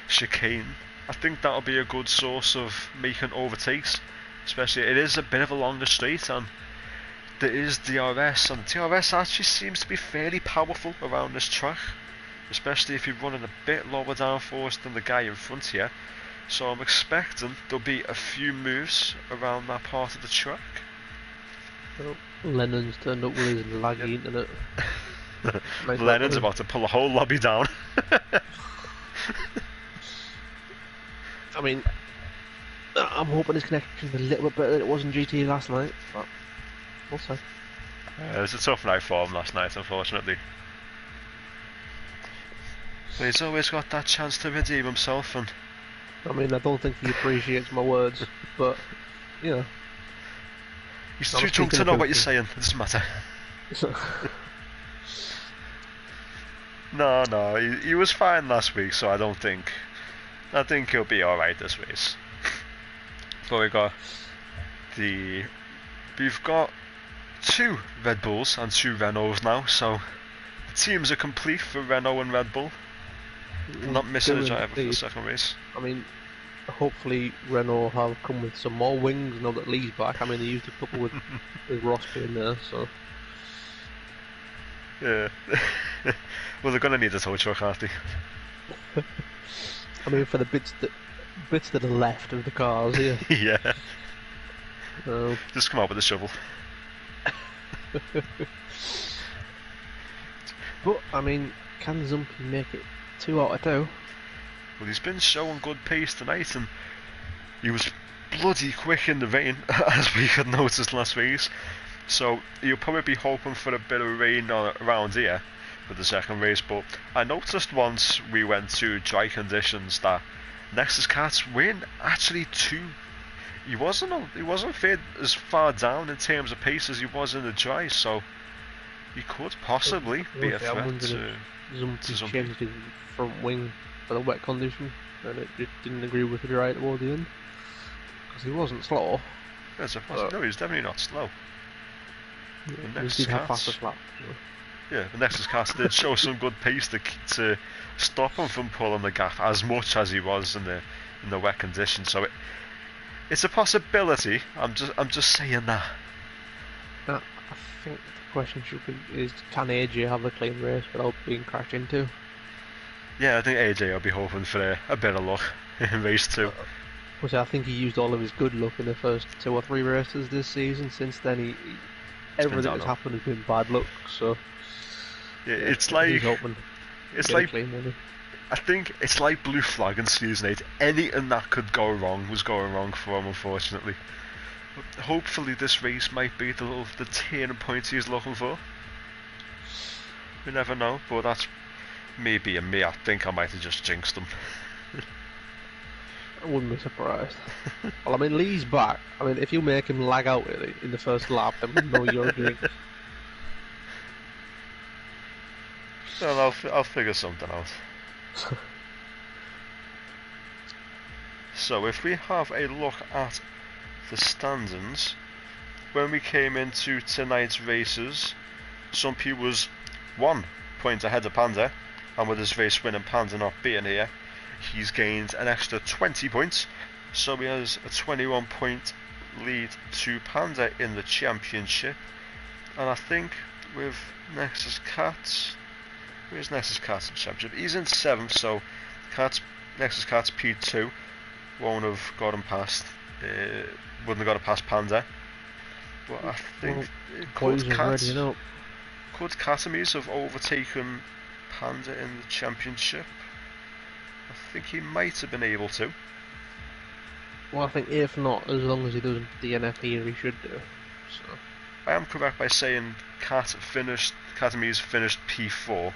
chicane, I think that'll be a good source of making overtakes. Especially, it is a bit of a longer straight, and there is DRS, and DRS actually seems to be fairly powerful around this track, especially if you're running a bit lower downforce than the guy in front here. So I'm expecting there'll be a few moves around that part of the track. Oh, Lennon's turned up with his laggy internet. Lennon's about to pull a whole lobby down. I mean, I'm hoping his connection's a little bit better than it was in GT last night, but we'll see. It was a tough night for him last night, unfortunately. But he's always got that chance to redeem himself, and I mean, I don't think he appreciates my words, but, you know. He's too drunk to know what you're saying, it doesn't matter. No, he was fine last week, so I think he'll be alright this race. But we've got 2 Red Bulls and 2 Renaults now, so the teams are complete for Renault and Red Bull. Not missing a driver for the second race. I mean, hopefully Renault have come with some more wings now that Lee's back. I mean, they used a couple with Ross being there, so... Yeah. Well, they're gonna need a tow truck, aren't they? I mean, for the bits to the left of the cars, yeah. Yeah. Just come out with a shovel. But, I mean, can Zumpy make it 2 out of 2? Well, he's been showing good pace tonight, and he was bloody quick in the rain, as we had noticed last race. So you'll probably be hoping for a bit of rain around here for the second race. But I noticed once we went to dry conditions that Nexus Cats weren't actually too. He wasn't as far down in terms of pace as he was in the dry. So he could possibly be a threat to Zumpy some changed his front wing for the wet condition, and it didn't agree with the dry toward the end. Because he wasn't slow. No, he's definitely not slow. Yeah, he did have faster laps. Yeah, the Nexus Cast did show some good pace to stop him from pulling the gap as much as he was in the wet conditions. So it's a possibility. I'm just saying that. I think the question should be: can AJ have a clean race without being crashed into? Yeah, I think AJ will be hoping for a bit of luck in race 2. I think he used all of his good luck in the first 2 or 3 races this season. Since then, everything that's happened has been bad luck. So yeah, he's hoping. It's like I think it's like Blue Flag in season 8. Anything that could go wrong was going wrong for him, unfortunately. But hopefully, this race might be the turning point he's looking for. We never know, but that's maybe me. I think I might have just jinxed him. I wouldn't be surprised. Well, I mean, Lee's back. I mean, if you make him lag out in the first lap, then we know you're doing. Well, I'll figure something out. So, if we have a look at the standings, when we came into tonight's races, Sumpy was 1 point ahead of Panda, and with his race winning Panda not being here, he's gained an extra 20 points, so he has a 21 point lead to Panda in the championship. And I think with Nexus Cats, where's Nexus Cats in the championship? He's in 7th, so Nexus Cats P2 won't have got him past, wouldn't have got it past Panda. But I think could Catamies have overtaken Panda in the championship? I think he might have been able to. Well, I think if not, as long as he doesn't DNF here, he should do. So I am correct by saying Catamies finished P4.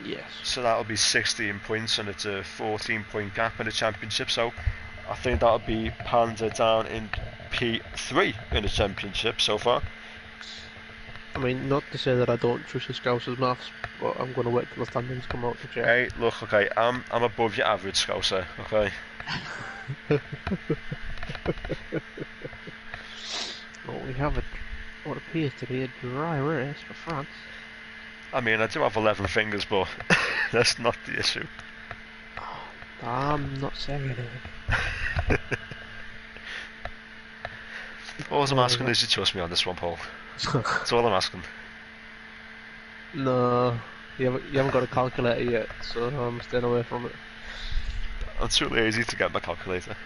Yes. So that'll be 16 points, and it's a 14-point gap in the championship. So I think that'll be Panda down in P3 in the championship so far. I mean, not to say that I don't trust the Scousers maths, but I'm going to wait till the standings come out to check. Hey, look, okay, I'm above your average Scouser, okay? Well, we have what appears to be a dry race for France. I mean, I do have 11 fingers, but that's not the issue. I'm not saying anything. All I'm asking is you trust me on this one, Paul. That's all I'm asking. No, you haven't got a calculator yet, so I'm staying away from it. I'm too lazy to get my calculator.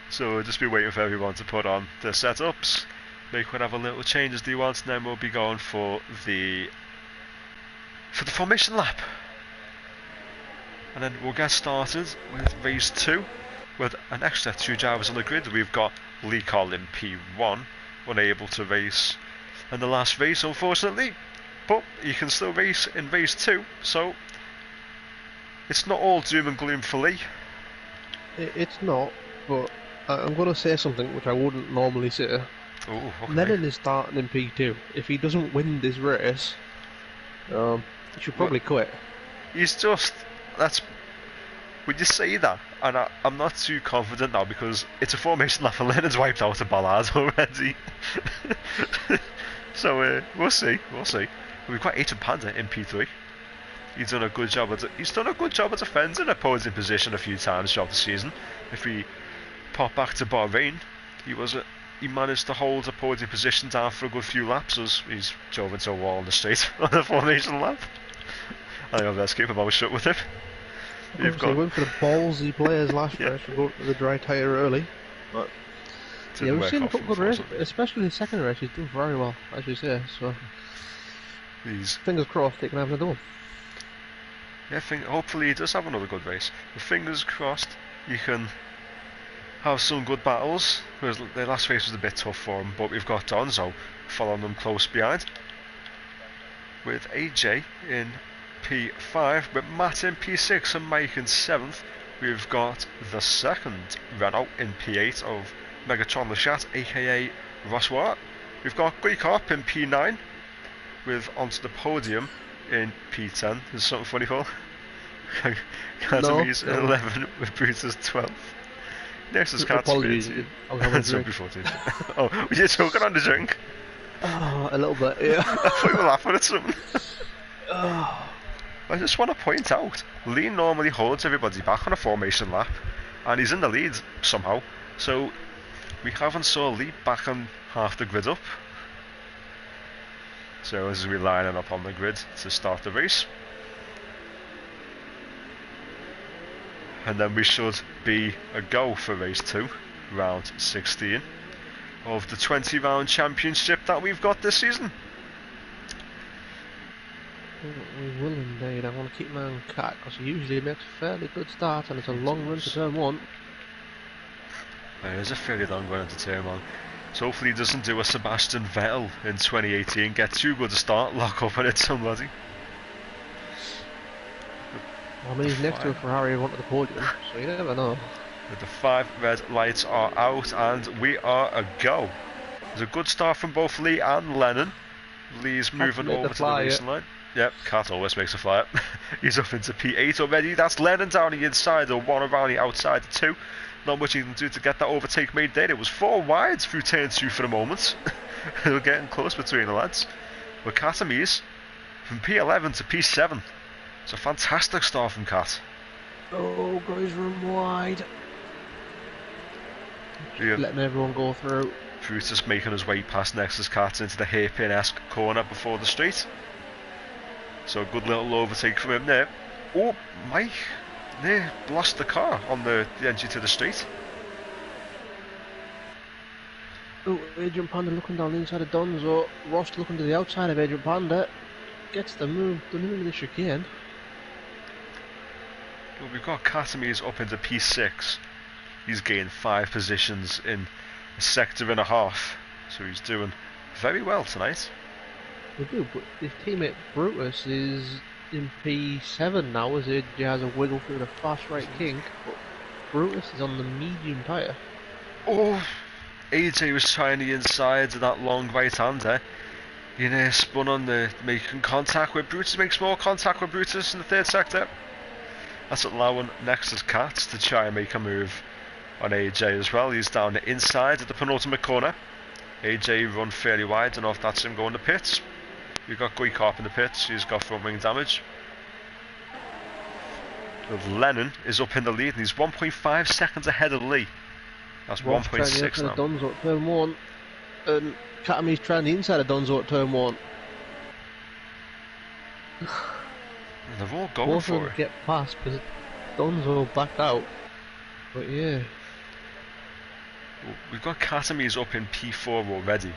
So we'll just be waiting for everyone to put on the setups, make whatever little changes they want, and then we'll be going for the formation lap. And then we'll get started with race 2 with an extra 2 drivers on the grid. We've got Lee Collin P1, unable to race in the last race unfortunately, but he can still race in race 2, so it's not all doom and gloom for Lee. It's not, but I'm going to say something which I wouldn't normally say. Ooh, okay. Lennon is starting in P2. If he doesn't win this race, he should probably quit. He's just, would you say that? And I'm not too confident now because it's a formation lap and Lennon's wiped out a Ballard already. So we'll see. We've got Aiton Panda in P3. He's done a good job at defending a podium position a few times throughout the season. If we pop back to Bahrain, he managed to hold a podium position down for a good few laps as he's drove into a wall in the straight on the formation lap. I think I'm best keep my mouth shut with him. He went for the ballsy players last race to go to the dry tyre early, but yeah, we've seen a couple good races, especially the second race. He's done very well, as you say. So fingers crossed he can have another one. Yeah, hopefully he does have another good race. With fingers crossed, you can have some good battles, because the last race was a bit tough for them, but we've got Donzo following them close behind, with AJ in P5, with Matt in P6 and Mike in 7th. We've got the second Renault in P8 of Megatron Lechat, aka Roswart. We've got Guicarp in P9, with onto the podium in P10. There's something funny, Paul. Catamese No. 11 with Brutus 12th. Next is Cat Apologies, 13. I'll have a drink. Before oh, were you talking on the drink? Oh, a little bit, yeah. I thought you were laughing at something. Oh. I just want to point out, Lee normally holds everybody back on a formation lap, and he's in the lead somehow, so we haven't saw Lee back on half the grid up. So as we lining up on the grid to start the race, and then we should be a go for race 2, round 16 of the 20 round championship that we've got this season. We will indeed. I want to keep my own cat because he usually makes a fairly good start and it's a long run to turn 1. It is a fairly long run into turn 1. So hopefully he doesn't do a Sebastian Vettel in 2018, get too good a start, lock up and hit somebody. I mean, he's next to a Ferrari onto the podium, so you never know. The 5 red lights are out and we are a go. There's a good start from both Lee and Lennon. Lee's moving over to the racing line. Yep, Cat always makes a flyer. He's up into P8 already. That's Lennon down the inside, or one around the outside the 2. Not much he can do to get that overtake made there. It was 4 wide through turn 2 for the moment. They were getting close between the lads. But Catamese from P11 to P7. It's a fantastic start from Cat. Oh, guys, run wide. Yeah. Letting everyone go through. Brutus making his way past Nexus Cat into the hairpin-esque corner before the straight. So a good little overtake from him there. Oh, Mike, they lost the car on the entry to the straight. Oh, Adrian Panda looking down the inside of Donzo. Ross looking to the outside of Adrian Panda. Gets the move, done into the chicane. Well, we've got Catamese up into P6. He's gained 5 positions in a sector and a half. So he's doing very well tonight. We do, but his teammate Brutus is in P7 now as he has a wiggle through the fast right kink, but Brutus is on the medium tyre. Oh, AJ was trying the inside of that long right hander. He spun on the making contact with Brutus, makes more contact with Brutus in the 3rd sector. That's allowing Nexus Cats to try and make a move on AJ as well. He's down the inside of the penultimate corner. AJ run fairly wide, don't know if that's him going to pits. We've got Guicarp in the pits, he's got front wing damage. Lennon is up in the lead and he's 1.5 seconds ahead of Lee. That's 1.6 now. Donzo at turn 1, and Catame's trying the inside of Donzo at turn 1. They're all going Both for of them it. get past because Donzo backed out. But yeah. We've got Catamese up in P4 already.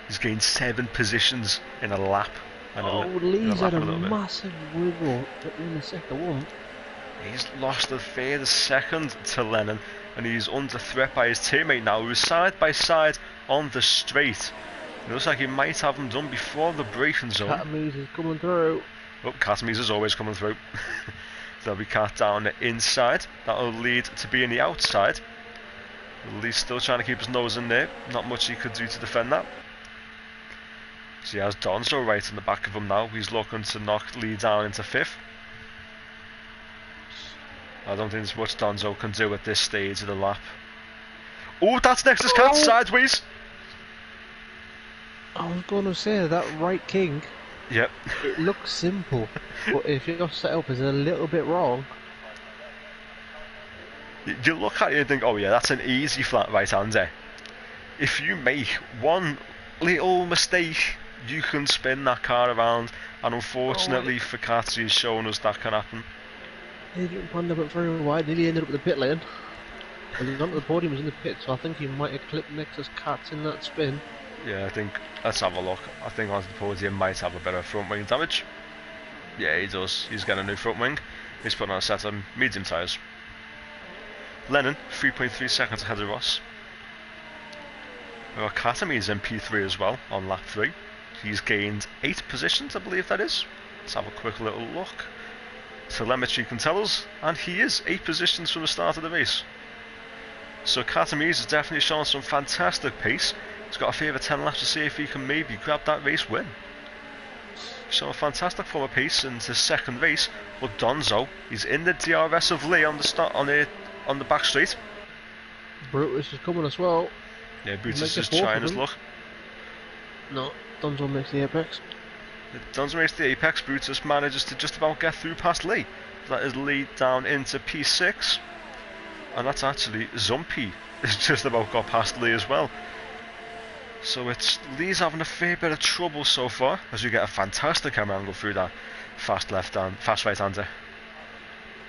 He's gained 7 positions in a lap. Lee's had a massive wiggle in the sector 1. He's lost a fair second to Lennon, and he's under threat by his teammate now, who's side by side on the straight. It looks like he might have him done before the braking zone. Catamese is coming through. Oh, Catamese is always coming through. There'll be Cat down the inside. That'll lead to being the outside. Lee's still trying to keep his nose in there. Not much he could do to defend that. So he has Donzo right in the back of him now. He's looking to knock Lee down into 5th. I don't think there's much Donzo can do at this stage of the lap. Oh, that's Nexus Cat sideways. I was going to say that right king. Yep. It looks simple, but if your setup is a little bit wrong. You look at it and think, oh yeah, that's an easy flat right hander. If you make one little mistake, you can spin that car around, and unfortunately for Cat, he's showing us that can happen. Adrian Panda went very wide, nearly ended up with the pit lane. Well, he's onto the podium, was in the pit, so I think he might have clipped Nexus Cats in that spin. Yeah, I think, let's have a look. I think onto the podium might have a bit of front wing damage. Yeah, he does. He's got a new front wing. He's putting on a set of medium tyres. Lennon 3.3 seconds ahead of Ross. Katami's in P3 as well on lap 3. He's gained 8 positions, I believe that is. Let's have a quick little look. Telemetry can tell us, and he is 8 positions from the start of the race. So Katami's is definitely showing some fantastic pace. He's got a favour 10 laps to see if he can maybe grab that race win. Showing a fantastic form of pace in his second race. But Donzo, he's in the DRS of Lee on the start on the back straight. Brutus is coming as well. Yeah, Brutus is trying his luck. No, Donzo makes the apex. Donzo makes the apex. Brutus manages to just about get through past Lee. That is Lee down into P6. And that's actually Zumpy. It's just about got past Lee as well. So it's Lee's having a fair bit of trouble so far, as you get a fantastic camera angle through that fast right hander.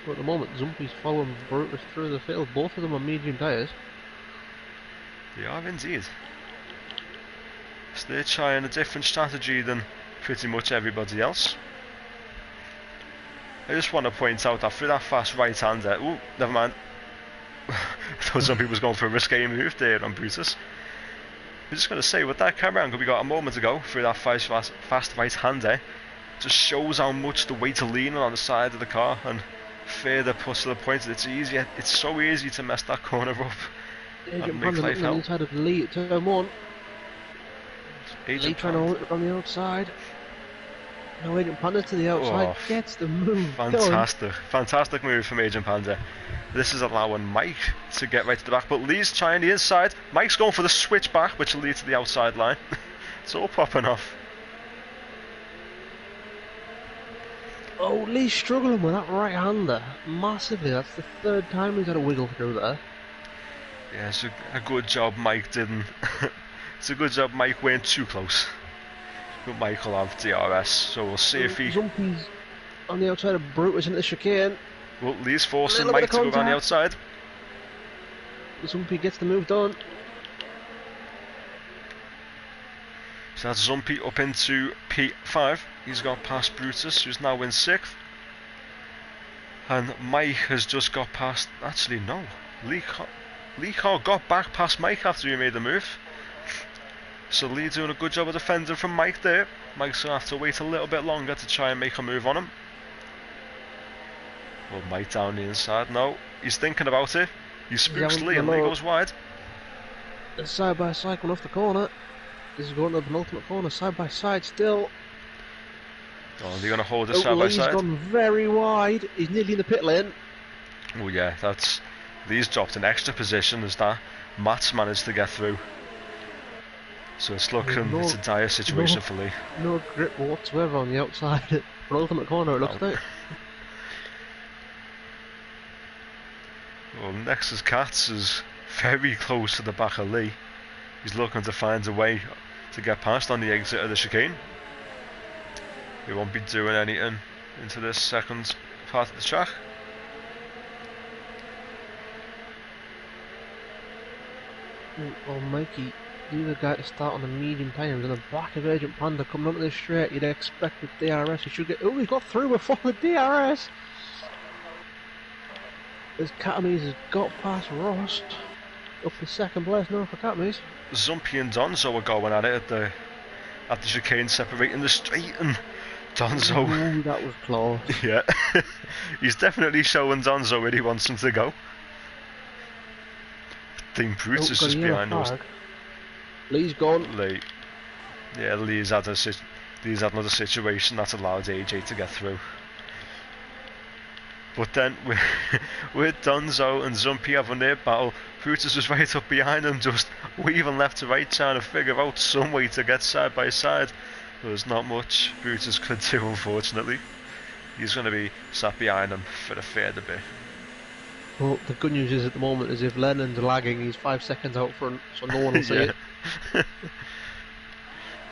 Well, at the moment, Zumpy's following Brutus through the field. Both of them are medium tyres. They are indeed. So they're trying a different strategy than pretty much everybody else. I just want to point out that through that fast right hander, ooh, never mind. I thought Zumpy was going for a risque move there on Brutus. I'm just going to say, with that camera angle we got a moment ago through that fast right hander, just shows how much the weight of leaning on the side of the car, and further puts to the point that it's so easy to mess that corner up and make life hell. Inside of Lee at turn 1. Lee trying to hold it from the outside. Now Agent Panda to the outside, gets the move. Fantastic move from Agent Panda. This is allowing Mike to get right to the back, but Lee's trying the inside. Mike's going for the switch back, which will lead to the outside line. It's all popping off. Oh, Lee's struggling with that right hander massively. That's the 3rd time he's had a wiggle through there. Yeah, it's a good job Mike didn't. It's a good job Mike weren't too close. But Mike will have DRS, so we'll see if he... Zumpy's on the outside of Brutus into the chicane. Well, Lee's forcing Mike to go around the outside. Zumpy gets the move done. So that's Zumpy up into P5. He's got past Brutus, who's now in 6th. And Mike has just got past... Actually, no. Lee Carr got back past Mike after he made the move. So Lee doing a good job of defending from Mike there. Mike's going to have to wait a little bit longer to try and make a move on him. Well, Mike down the inside. No, he's thinking about it. He spooks Lee and Lee goes wide. It's side by side going off the corner. This is going to the penultimate corner, side by side still. Oh, they're going to hold this side by side. Lee's gone very wide. He's nearly in the pit lane. Oh yeah, that's... Lee's dropped an extra position as that Matt's managed to get through. So it's looking, it's a dire situation for Lee. No grip whatsoever on the outside at the ultimate corner, it looks like. Well, next is Katz, is very close to the back of Lee. He's looking to find a way to get past on the exit of the chicane. He won't be doing anything into this second part of the track. Well, Mikey, you're the guy to start on the medium tyres in the back of Agent Panda coming onto the straight. You'd expect the DRS. He should get. Oh, he got through before the DRS. As Katami's has got past Ross. Up to 2nd place now for Katami's. Zumpy and Donzo are going at it at the chicane, separating the straight, and Donzo. Ooh, that was close. Yeah, he's definitely showing Donzo where he wants him to go. I think Brutus is just behind us. Lee's gone. Lee. Yeah, Lee's had another situation that's allowed AJ to get through. But then with Donzo and Zumpy having their battle, Brutus was right up behind him, just weaving left to right, trying to figure out some way to get side by side. There's not much Brutus could do, unfortunately. He's going to be sat behind him for a further bit. Well, the good news is at the moment is if Lennon's lagging, he's 5 seconds out front, so no one will see it.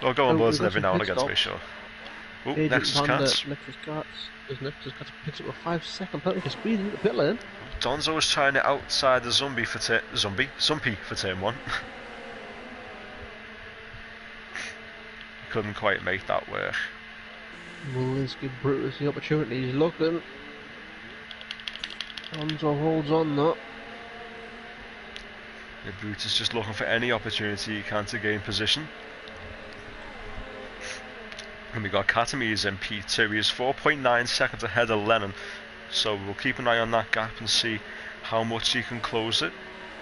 We'll go on boards every now and again to be sure. Oh, next is Katz. Next is Katz picks up a 5-second penalty for speed into the pit lane. Donzo was trying it outside the Zumpy for turn 1. Couldn't quite make that work. Malinsky Brutus the opportunity, he's looking. Donzo holds on though. Yeah, Brutus just looking for any opportunity he can to gain position. And we got Katamies in P2. He is 4.9 seconds ahead of Lennon. So we'll keep an eye on that gap and see how much he can close it.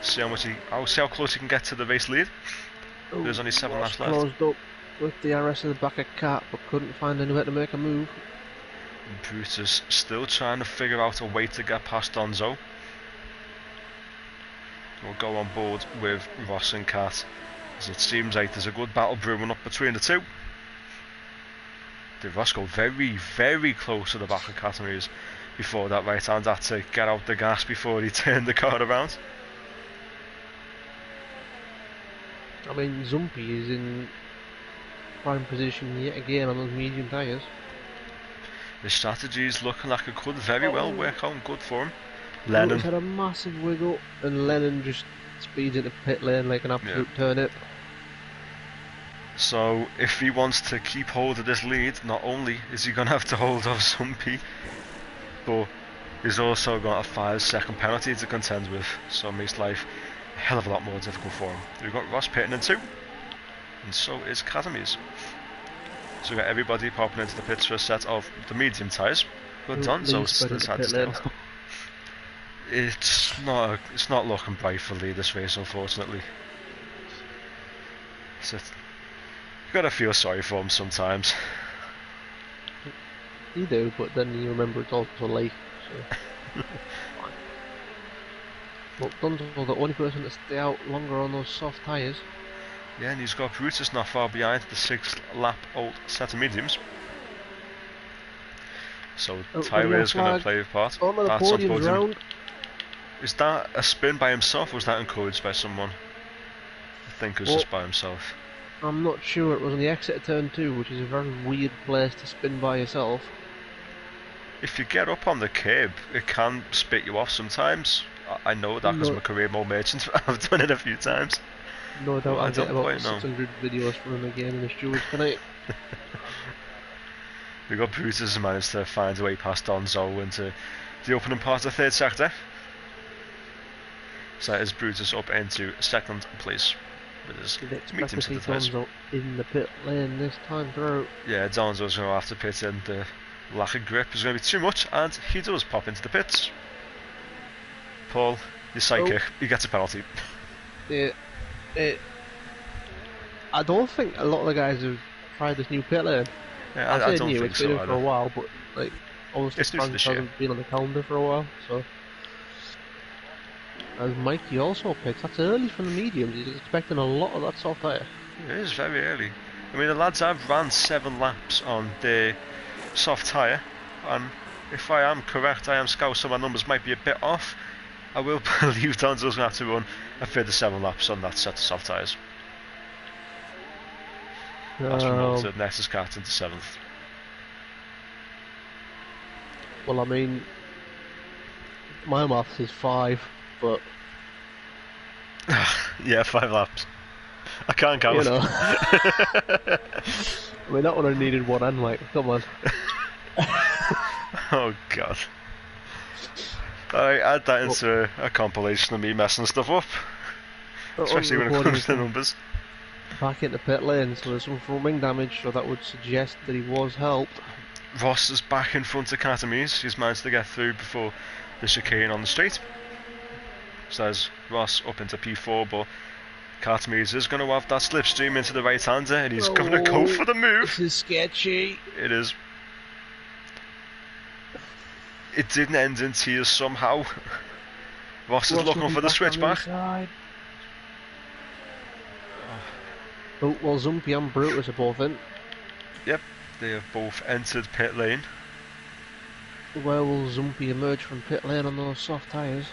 See how close he can get to the race lead. There's only 7 laps left. Closed up with the RS in the back of Cat, but couldn't find anywhere to make a move. Brutus still trying to figure out a way to get past Donzo. We'll go on board with Ross and Cat, as it seems like there's a good battle brewing up between the two. Did Ross go very, very close to the back of Catamies before that right hand had to get out the gas before he turned the car around? I mean, Zumpy is in prime position yet again on those medium tyres. The strategy is looking like it could very well work out good for him. Lennon Lennon had a massive wiggle, and Lennon just speeds into pit lane like an absolute turnip. So if he wants to keep hold of this lead, not only is he going to have to hold off Zumpy, but he's also got a 5-second penalty to contend with, so it makes life a hell of a lot more difficult for him. We've got Ross pitting in 2, and so is Catamies. So we've got everybody popping into the pits for a set of the medium tyres, but Donzo's still had to stay. It's not looking bright for Lee this race, unfortunately. So you gotta feel sorry for him sometimes. You do, but then you remember it's also late. So. But Donzo's the only person to stay out longer on those soft tyres. Yeah, and he's got Brutus not far behind the 6-lap old set of mediums. So tyre is going to play a part. That's on podium round. Is that a spin by himself, or was that encouraged by someone? I think it was just by himself. I'm not sure. It was on the exit of turn 2, which is a very weird place to spin by yourself. If you get up on the curb, it can spit you off sometimes. I know that because I'm a career mode merchant. I've done it a few times. No doubt I'll get about 600 videos from him again in the stewards tonight. We got Brutus who managed to find a way past Donzo into the opening part of the 3rd sector. So that is Brutus up into 2nd place with his medium set of tyres. Donzo in the pit lane this time through. Yeah, Donzo's going to have to pit in. The lack of grip is going to be too much, and he does pop into the pits. Paul, you're psychic. He gets a penalty. Yeah. I don't think a lot of the guys have tried this new pit lane. Yeah, I don't think it's been so for a while, but like obviously France hasn't been on the calendar for a while, so. As Mikey also picks, that's early from the mediums. He's expecting a lot of that soft tyre. It is very early. I mean, the lads have ran 7 laps on the soft tyre, and if I am correct, I am scout, so my numbers might be a bit off. I will believe Donzo's going to have to run a further 7 laps on that set of soft tyres. That's promoted Nexus Cat into 7th. Well, I mean, my maths is 5, but... yeah, 5 laps. I can't count. You know. I mean, that one I needed one and like, come on. Oh god. Alright, add that into a compilation of me messing stuff up. Especially when it comes to the numbers. Back into pit lane, so there's some front wing damage, so that would suggest that he was helped. Ross is back in front of Catamies. He's managed to get through before the chicane on the straight. So there's Ross up into P4, but Catamies is going to have that slipstream into the right-hander, and he's going to go for the move. This is sketchy. It is. It didn't end in tears somehow. Ross is looking for the switchback. Oh, well, Zumpy and Brutus are both in. Yep, they have both entered pit lane. Where will Zumpy emerge from pit lane on those soft tyres?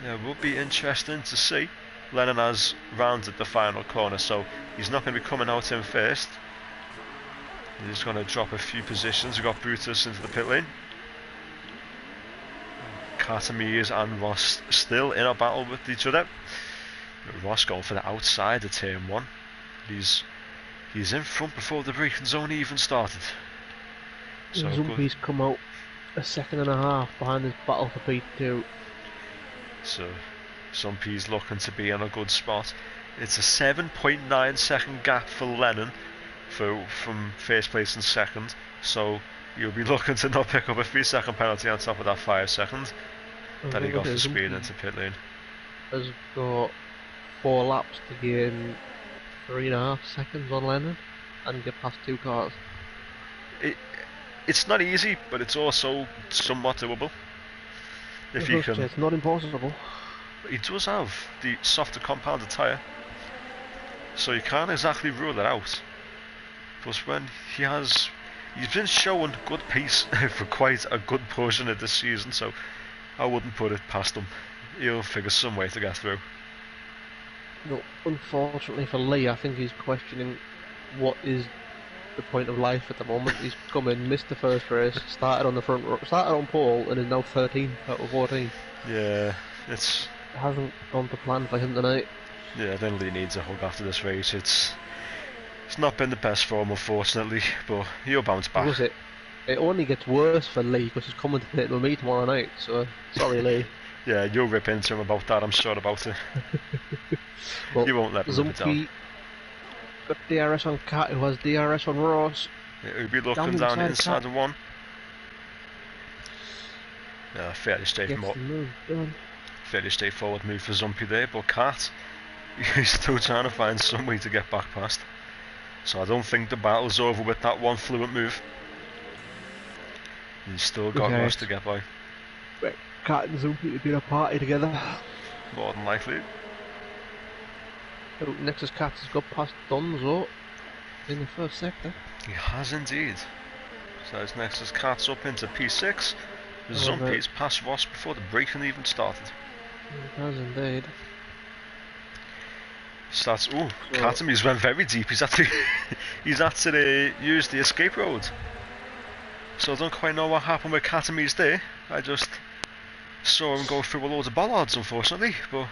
Yeah, it will be interesting to see. Lennon has rounded the final corner, so he's not going to be coming out in first. He's just going to drop a few positions. We've got Brutus into the pit lane. Catamies and Ross still in a battle with each other. Ross going for the outside of turn 1. He's in front before the braking zone even started. So Zumpy's come out a second and a half behind his battle for P2. So Zumpy's looking to be in a good spot. It's a 7.9 second gap for Lennon from first place and second, so you'll be looking to not pick up a 3-second penalty on top of that 5 seconds that he got for speed into pit lane. Has got 4 laps to gain 3.5 seconds on Lennon and get past 2 cars. It's not easy, but it's also somewhat doable. If he can, it's not impossible. he does have the softer compounded tyre, so you can't exactly rule it out. Plus, when he's been showing good pace for quite a good portion of this season, so I wouldn't put it past him. He'll figure some way to get through. No, unfortunately for Lee, I think he's questioning what is the point of life at the moment. He's come in, missed the first race, started on pole, and is now 13 out of 14. Yeah, it hasn't gone to plan for him tonight. Yeah, I think Lee needs a hug after this race. It's not been the best form, unfortunately, but he'll bounce back. It only gets worse for Lee because he's coming to pit with me tomorrow night. So sorry, Lee. Yeah, you'll rip into him about that. I'm sure about it. Well, you won't let him rip it down. Got DRS on Cat, who has DRS on Ross. Yeah, he'll be looking down inside the one. Yeah, fairly straightforward move for Zumpy there, but Cat, he's still trying to find some way to get back past. So I don't think the battle's over with that one fluent move. He's still got Ross to get by. Right, Cat and Zumpy to be in a party together. More than likely. Oh, Nexus Cat has got past Donzo in the first sector. He has indeed. So his Nexus Cat's up into P6. Zumpy's past Ross before the braking even started. He has indeed. Katamy's went very deep. He's actually used the escape road. So I don't quite know what happened with Katamy's there. I just saw him go through a load of bollards, unfortunately, but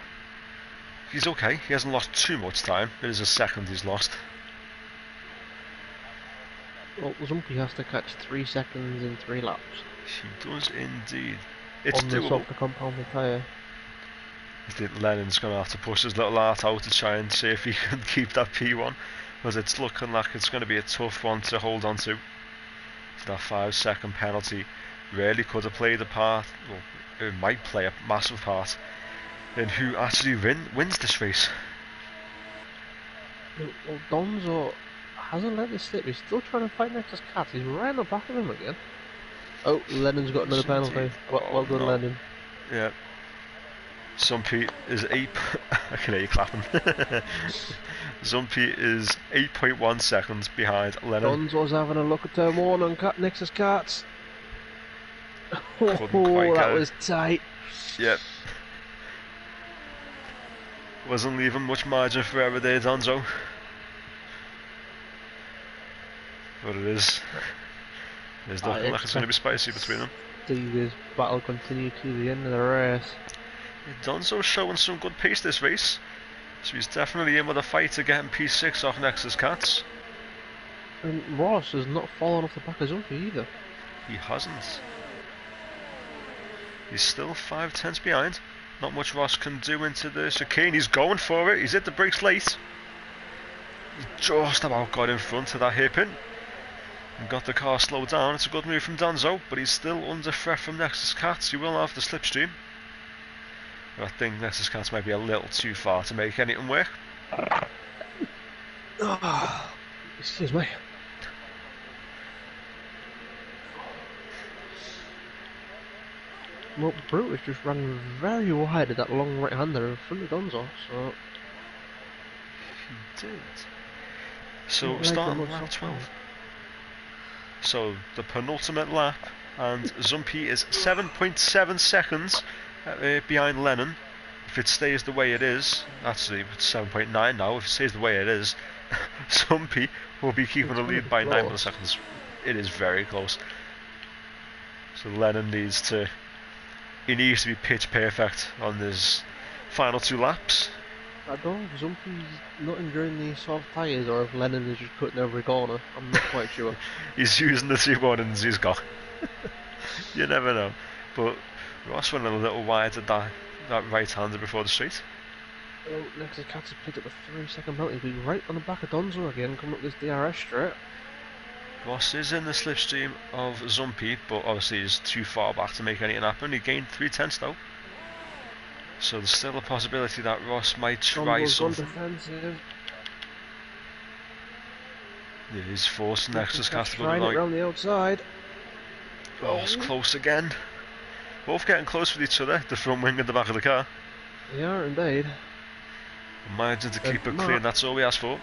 he's okay. He hasn't lost too much time. It is a second he's lost. Well, Zumpy has to catch 3 seconds in 3 laps. She does indeed. It's on doable. The softer compounded tyre. I think Lennon's going to have to push his little heart out to try and see if he can keep that P1, because it's looking like it's going to be a tough one to hold on to. That 5-second penalty really could have played a part, well, it might play a massive part in who actually wins this race. Well, Donzo hasn't let this slip. He's still trying to fight Nexus Cat. He's right on the back of him again. Oh, Lennon's got another penalty. Well done, Lennon. Yeah. Zumpy is I can hear you clapping. Zumpy is 8.1 seconds behind Lennon. Donzo's having a look at turn 1 on Nexus Cats. That was tight. Yep. Wasn't leaving much margin for error there, Donzo. But it is. It's looking like it's going to be spicy between them. See this battle continue to the end of the race. Donzo's showing some good pace this race, so he's definitely in with a fight to get him P6 off Nexus Cats. And Ross has not fallen off the back of Zumpy either. He hasn't. He's still 5/10 behind. Not much Ross can do into the chicane. He's going for it. He's hit the brakes late. He just about got in front of that hairpin and got the car slowed down. It's a good move from Donzo, but he's still under threat from Nexus Cats. He will have the slipstream. I think Nexus Cats might be a little too far to make anything work. Excuse me. Well, Brutus just ran very wide at that long right-hander in front of Donzo, so... He did. So, starting lap 12. So, the penultimate lap, and Zumpy is 7.7 seconds behind Lennon. If it stays the way it is, actually it's 7.9 now, if it stays the way it is, Zumpy will be keeping the lead by 9 milliseconds. It is very close. So Lennon needs to be pitch perfect on his final 2 laps. I don't know if Zumpy's not enjoying these soft tyres or if Lennon is just cutting every corner. I'm not quite sure. He's using the 2 warnings he's got. You never know. But Ross went a little wide at that that right-hander before the straight. Oh, Nexus Cats has picked up a 3-second penalty. He'll be right on the back of Donzo again, coming up this DRS straight. Ross is in the slipstream of Zumpy, but obviously he's too far back to make anything happen. He gained 3/10 though. So there's still a possibility that Ross might try Donzo's gone something. defensive. Yeah, he's forcing Nexus Cats to go to trying the it right. round the outside. Oh, it's close again. Both getting close with each other, the front wing and the back of the car. They are indeed. Managing to keep it clean, that's all we asked for.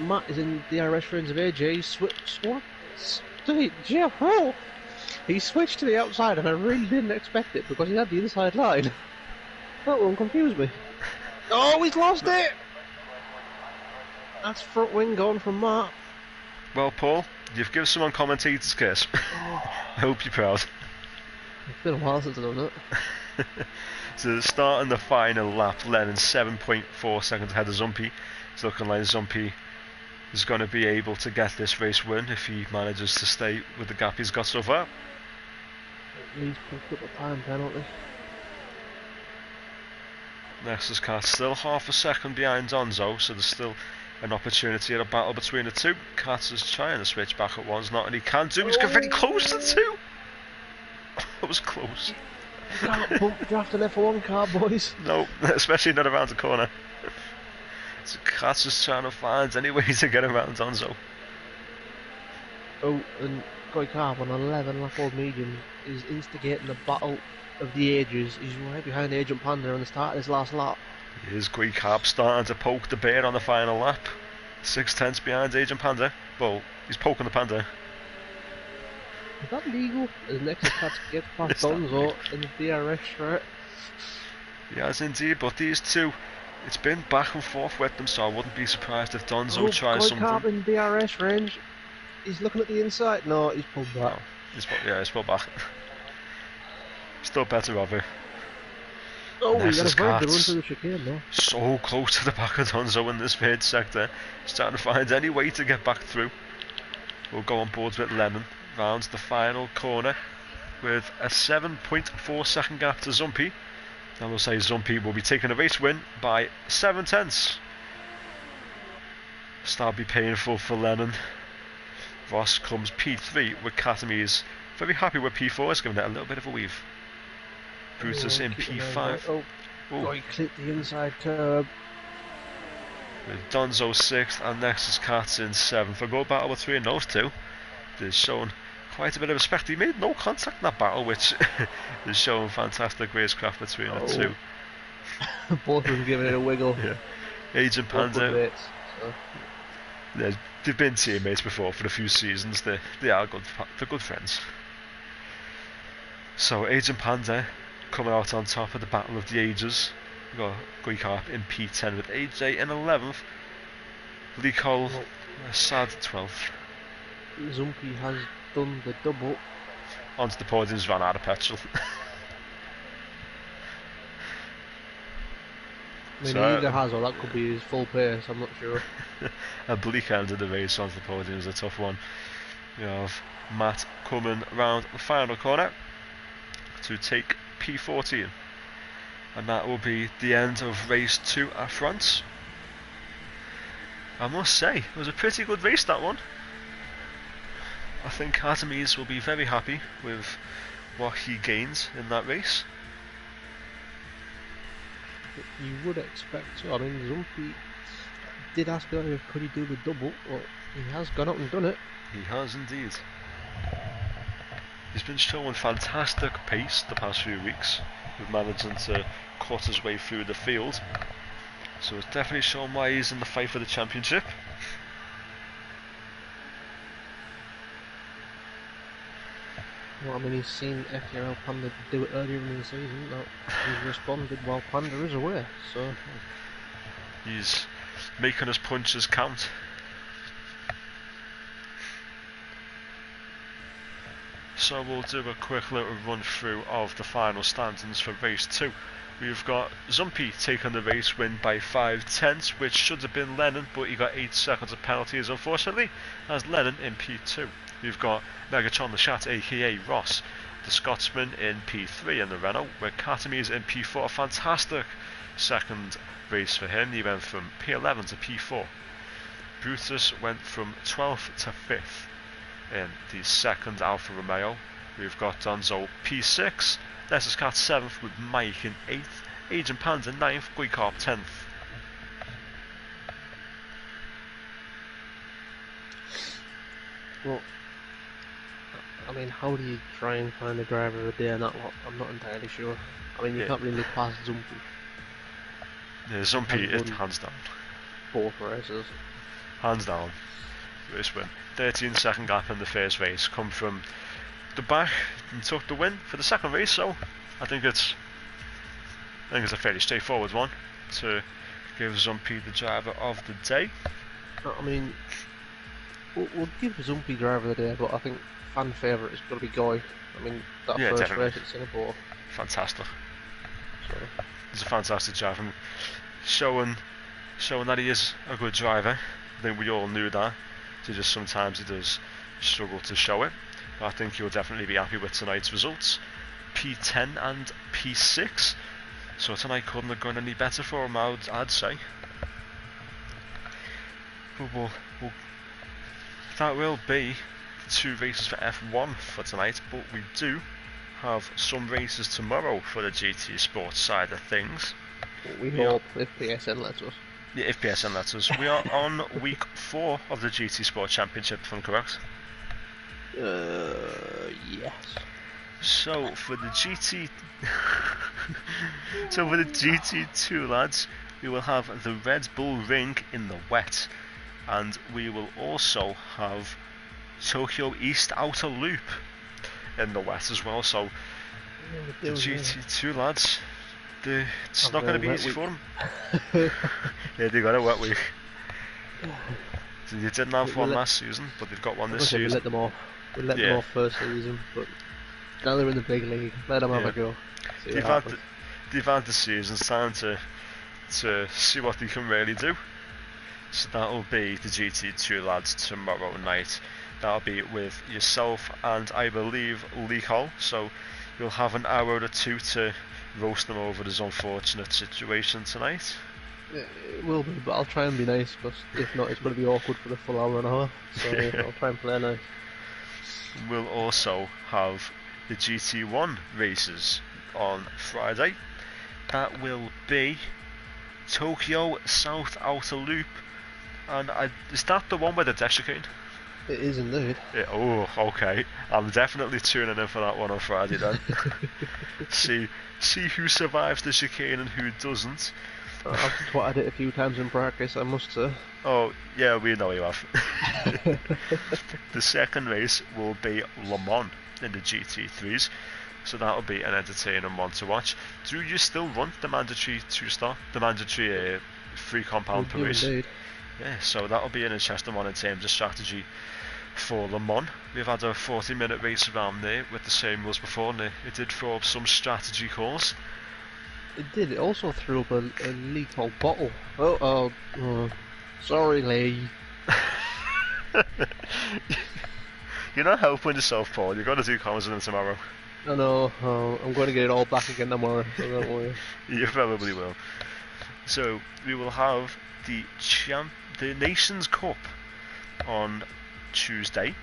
Matt is in DRS range of AJ. He switched to the outside, and I really didn't expect it because he had the inside line. That one confused me. Oh, he's lost it! That's front wing gone from Matt. Well, Paul, you've given someone commentator's curse. I hope you're proud. It's been a while since I've done it. So starting the final lap, Lennon 7.4 seconds ahead of Zumpy. It's looking like Zumpy is going to be able to get this race win if he manages to stay with the gap he's got so far. He's picked up a time penalty. Nexus Cat still half a second behind Donzo, so there's still an opportunity at a battle between the two. Cat is trying to switch back at once, not and he can do. He's got very close to the two. That was close. You can't pump draft an F1 car, boys. No, especially not around the corner. So Cat's just trying to find any way to get around Donzo. Oh, and Goy Carp on 11 lap old medium is instigating the battle of the ages. He's right behind Agent Panda on the start of his last lap. Here's Goy Carp starting to poke the bear on the final lap. 6/10 behind Agent Panda. Well, he's poking the Panda. Is that legal? As Nexus Cats gets past Donzo in the DRS straight. Yes, indeed, but these two, it's been back and forth with them, so I wouldn't be surprised if Donzo tries Goy something. Carp in DRS range. He's looking at the inside. No, he's pulled back. He's pulled back. Still better of it. Oh, he got a Nexus very good run Cats through the chicane though. so close to the back of Donzo in this mid sector. He's trying to find any way to get back through. We'll go on board with Lemon. Rounds the final corner with a 7.4 second gap to Zumpy. And we'll say Zumpy will be taking a race win by 7/10. That'll be painful for Lennon. Ross comes P3 with Katamis. Very happy with P4, it's giving it a little bit of a weave. Brutus in P5. Oh, he clipped the inside curb. With Donzo 6th and Nexus Cats in 7th. A good battle between those two. They've shown quite a bit of respect. He made no contact in that battle, which is showing fantastic racecraft between the two. Both of them giving it a wiggle. Yeah. Agent Panda. Mates, so. Yeah, they've been teammates before for a few seasons. They are good. They're good friends. So Agent Panda coming out on top of the Battle of the Ages. We've got Goy Carp in P10 with AJ in 11th. Lee Cole, a sad 12th. Zumpy has done the double. Onto the podium's ran out of petrol. I mean, he either has or that could be his full pace, I'm not sure. A bleak end of the race onto the podium is a tough one. We have Matt coming round the final corner to take P14. And that will be the end of race 2 at France. I must say, it was a pretty good race, that one. I think Artemis will be very happy with what he gains in that race. You would expect so. I mean, Zumpy did ask earlier could he do the double, but he has gone up and done it. He has indeed. He's been showing fantastic pace the past few weeks, with managing to cut his way through the field. So it's definitely shown why he's in the fight for the championship. Well, I mean, he's seen FTRL Panda do it earlier in the season. He's responded while Panda is away, so he's making his punches count. So we'll do a quick little run through of the final standings for race 2. We've got Zumpy taking the race win by 5/10, which should have been Lennon, but he got 8 seconds of penalties unfortunately, as Lennon in P2. We've got Megatron the Chat, aka Ross, the Scotsman in P3 in the Renault, with Katamies in P4. A fantastic second race for him. He went from P11 to P4. Brutus went from 12th to 5th in the second Alfa Romeo. We've got Donzo P6, Lessers Cat 7th with Mike in 8th, Agent Panda 9th, Guicarp 10th. Well, I mean, how do you try and find a driver of the day in that lot? I'm not entirely sure. I mean, you can't really look past Zumpy. Yeah, Zumpy is hands down. Both races. Hands down. Race win. 13-second gap in the first race. Come from the back and took the win for the second race. So I think it's a fairly straightforward one to give Zumpy the driver of the day. I mean, we'll give Zumpy driver of the day, but I think fan favourite is going to be Goy. I mean, that first definitely. race at Singapore. Fantastic. So. He's a fantastic driver. And showing that he is a good driver. I think we all knew that. Just sometimes he does struggle to show it. But I think he'll definitely be happy with tonight's results. P10 and P6. So tonight couldn't have gone any better for him, I'd say. But that will be 2 races for F1 for tonight. But we do have some races tomorrow for the GT Sports side of things. We hope if PSN lets us. Yeah, if PSN lets us. We are on week 4 of the GT Sport Championship, if I'm correct. Yes. So for the GT2 lads, we will have the Red Bull Ring in the wet, and we will also have Tokyo East Outer Loop in the wet as well. So the GT2 lads, it's not going to be easy for them. Yeah, they got a wet week. So they didn't have one last season, but they've got one this season. We let them off. We let them off first season, but now they're in the big league. Let them have a go. They've had the season. It's time to see what they can really do. So that'll be the GT2 lads tomorrow night. That'll be with yourself and I believe Lee Cole. So you'll have an hour or 2 to roast them over this unfortunate situation tonight. It will be, but I'll try and be nice, because if not, it's going to be awkward for the full hour and a half. So I'll try and play nice. We'll also have the GT1 races on Friday. That will be Tokyo South Outer Loop, and is that the one with the death chicane? It is indeed. Yeah, oh, okay. I'm definitely tuning in for that one on Friday then. see who survives the chicane and who doesn't. I've twatted it a few times in practice, I must say. Oh, yeah, we know you have. The second race will be Le Mans in the GT3s, so that'll be an entertaining one to watch. Do you still run the mandatory 2-star, the mandatory 3 compound per race? Indeed. Yeah, so that'll be an interesting one in terms of strategy for Le Mans. We've had a 40-minute race around there with the same rules before, and it did throw up some strategy calls. It did. It also threw up a lethal bottle. Oh, sorry, Lee. You're not helping yourself, Paul. You've got to do commas with him tomorrow. I know. I'm going to get it all back again tomorrow, so don't worry. You probably will. So we will have the Nations Cup on Tuesday.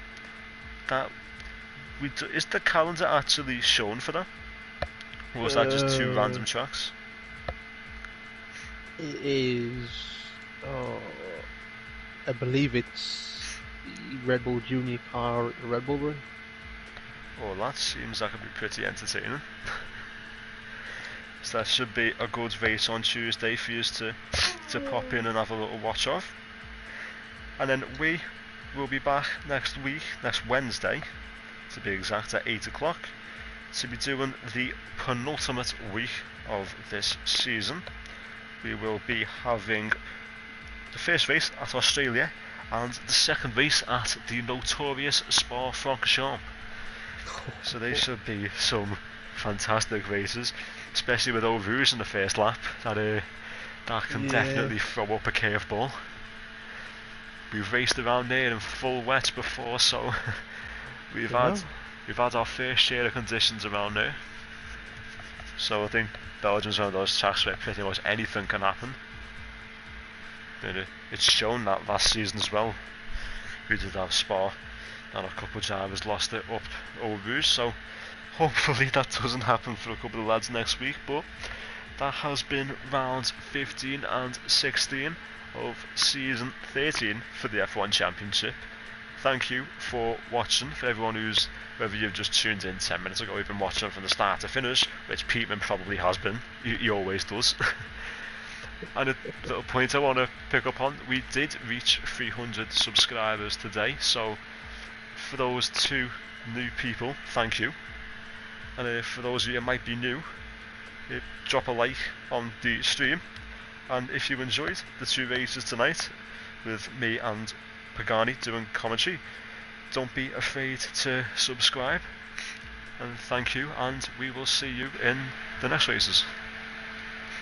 Is the calendar actually shown for that? Or was that just 2 random tracks? It is. I believe it's the Red Bull Junior car at the Red Bull Ring. Oh, that seems like it'd be pretty entertaining. So that should be a good race on Tuesday for you to pop in and have a little watch of. And then we will be back next Wednesday, to be exact, at 8 o'clock, to be doing the penultimate week of this season. We will be having the first race at Australia and the second race at the notorious Spa-Francorchamps. So they should be some fantastic races, especially with Eau Rouge in the first lap. That can definitely throw up a curveball. We've raced around there in full wet before, so we've had we've had our fair share of conditions around there. So I think Belgium's one of those tracks where pretty much anything can happen. And it's shown that last season as well. We did have Spa, and a couple of drivers lost it up Eau Rouge, so hopefully that doesn't happen for a couple of lads next week. But that has been rounds 15 and 16 of season 13 for the F1 Championship. Thank you for watching. For everyone whether you've just tuned in 10 minutes ago, you've been watching from the start to finish, which Peteman probably has been. He always does. And a little point I want to pick up on, we did reach 300 subscribers today, so for those 2 new people, thank you. And for those of you who might be new, drop a like on the stream. And if you enjoyed the 2 races tonight with me and Pagani doing commentary, don't be afraid to subscribe. And thank you, and we will see you in the next races.